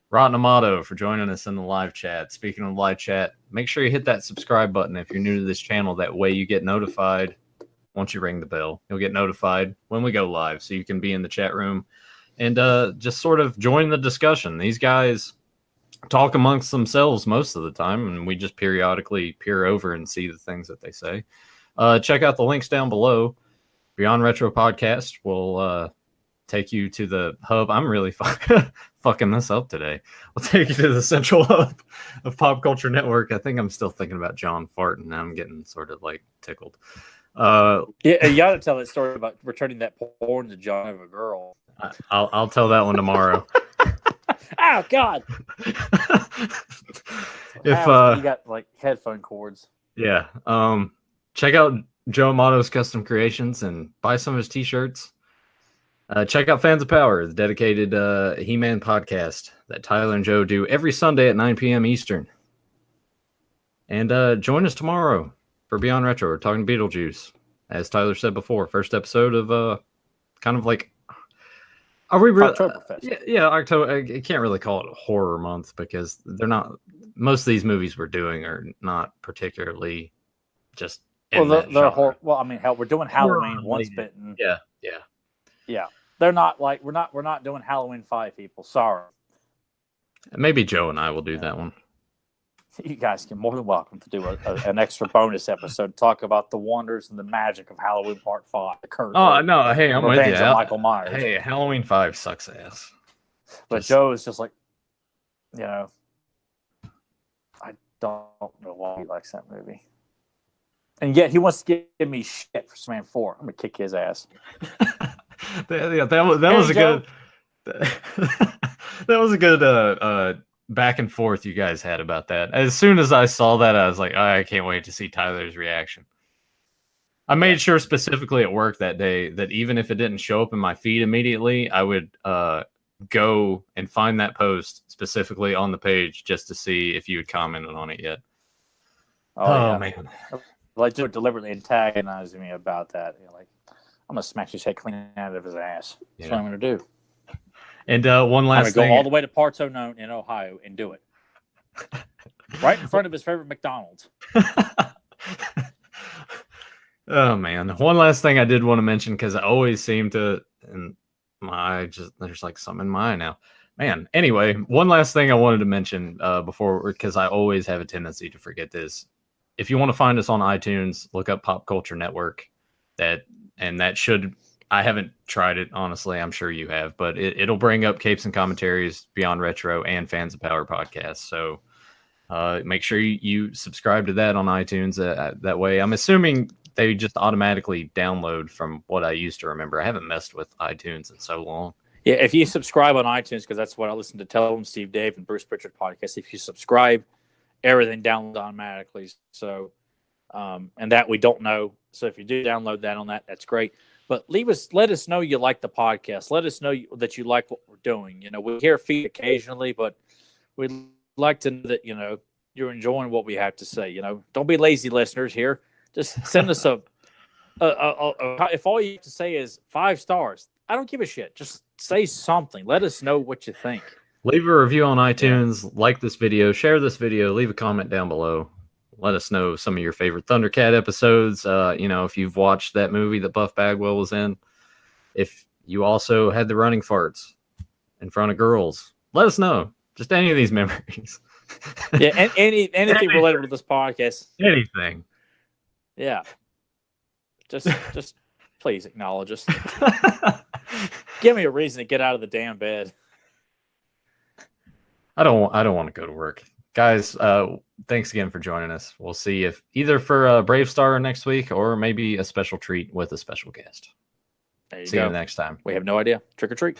[SPEAKER 1] Rotten Amato for joining us in the live chat. Speaking of live chat, make sure you hit that subscribe button if you're new to this channel. That way you get notified once you ring the bell. You'll get notified when we go live, so you can be in the chat room and just sort of join the discussion. These guys talk amongst themselves most of the time, and we just periodically peer over and see the things that they say. Check out the links down below. Beyond Retro Podcast will take you to the hub. I'm really fucking this up today. We'll take you to the central hub of Pop Culture Network. I think I'm still thinking about John farting. I'm getting sort of like tickled.
[SPEAKER 2] Yeah, you gotta tell that story about returning that porn to John of a girl.
[SPEAKER 1] I'll tell that one tomorrow.
[SPEAKER 2] Oh God!
[SPEAKER 1] If
[SPEAKER 2] you got like headphone cords.
[SPEAKER 1] Yeah. Check out Joe Amato's Custom Creations and buy some of his t-shirts. Check out Fans of Power, the dedicated He-Man podcast that Tyler and Joe do every Sunday at 9 p.m. Eastern. And join us tomorrow for Beyond Retro. We're talking Beetlejuice. As Tyler said before, first episode of kind of like, are we really? Yeah, October. I can't really call it a horror month because they're not. Most of these movies we're doing are not particularly just.
[SPEAKER 2] Well, they're horror. Well, I mean, hell, we're doing Halloween Once Bitten.
[SPEAKER 1] Yeah.
[SPEAKER 2] They're not like we're not doing Halloween 5, people. Sorry.
[SPEAKER 1] Maybe Joe and I will do that one.
[SPEAKER 2] You guys can more than welcome to do an extra bonus episode, talk about the wonders and the magic of Halloween Part 5.
[SPEAKER 1] Oh no! Hey, I'm with you.
[SPEAKER 2] Michael Myers.
[SPEAKER 1] Hey, Halloween 5 sucks ass.
[SPEAKER 2] But Joe is just like, I don't know why he likes that movie, and yet he wants to give me shit for Snowman 4. I'm gonna kick his ass.
[SPEAKER 1] that was a good. That was a good back and forth you guys had about that. As soon as I saw that, I was like, I can't wait to see Tyler's reaction. I made sure specifically at work that day that even if it didn't show up in my feed immediately, I would go and find that post specifically on the page just to see if you had commented on it yet.
[SPEAKER 2] Oh man. Like, deliberately antagonizing me about that. Like, I'm going to smash his head clean out of his ass. That's what I'm going to do.
[SPEAKER 1] And one last thing.
[SPEAKER 2] I'm going to go all the way to parts unknown in Ohio and do it. Right in front of his favorite McDonald's.
[SPEAKER 1] Oh, man. One last thing I did want to mention, because I always seem to, and there's like something in my eye now. Man, anyway, one last thing I wanted to mention before, because I always have a tendency to forget this. If you want to find us on iTunes, look up Pop Culture Network. That should, I haven't tried it, honestly. I'm sure you have, but it'll bring up Capes and Commentaries, Beyond Retro, and Fans of Power podcasts. So make sure you subscribe to that on iTunes. That way, I'm assuming they just automatically download from what I used to remember. I haven't messed with iTunes in so long.
[SPEAKER 2] Yeah, if you subscribe on iTunes, because that's what I listen to Tell Them, Steve, Dave, and Bruce Pritchard podcast. If you subscribe, everything downloads automatically. So, and that we don't know. So if you do download that on that, that's great. But let us know you like the podcast. Let us know that you like what we're doing. We hear feed occasionally, but we'd like to know that, you're enjoying what we have to say. Don't be lazy listeners here. Just send us if all you have to say is 5 stars, I don't give a shit. Just say something. Let us know what you think.
[SPEAKER 1] Leave a review on iTunes, like this video, share this video, leave a comment down below. Let us know some of your favorite Thundercat episodes. If you've watched that movie that Buff Bagwell was in, if you also had the running farts in front of girls, let us know. Just any of these memories.
[SPEAKER 2] Yeah, and anything related with this podcast.
[SPEAKER 1] Anything.
[SPEAKER 2] Yeah. Just please acknowledge us. Give me a reason to get out of the damn bed.
[SPEAKER 1] I don't want to go to work. Guys, thanks again for joining us. We'll see if either for Brave Star next week or maybe a special treat with a special guest.
[SPEAKER 2] There you
[SPEAKER 1] see
[SPEAKER 2] go.
[SPEAKER 1] you next time.
[SPEAKER 2] We have no idea. Trick or treat.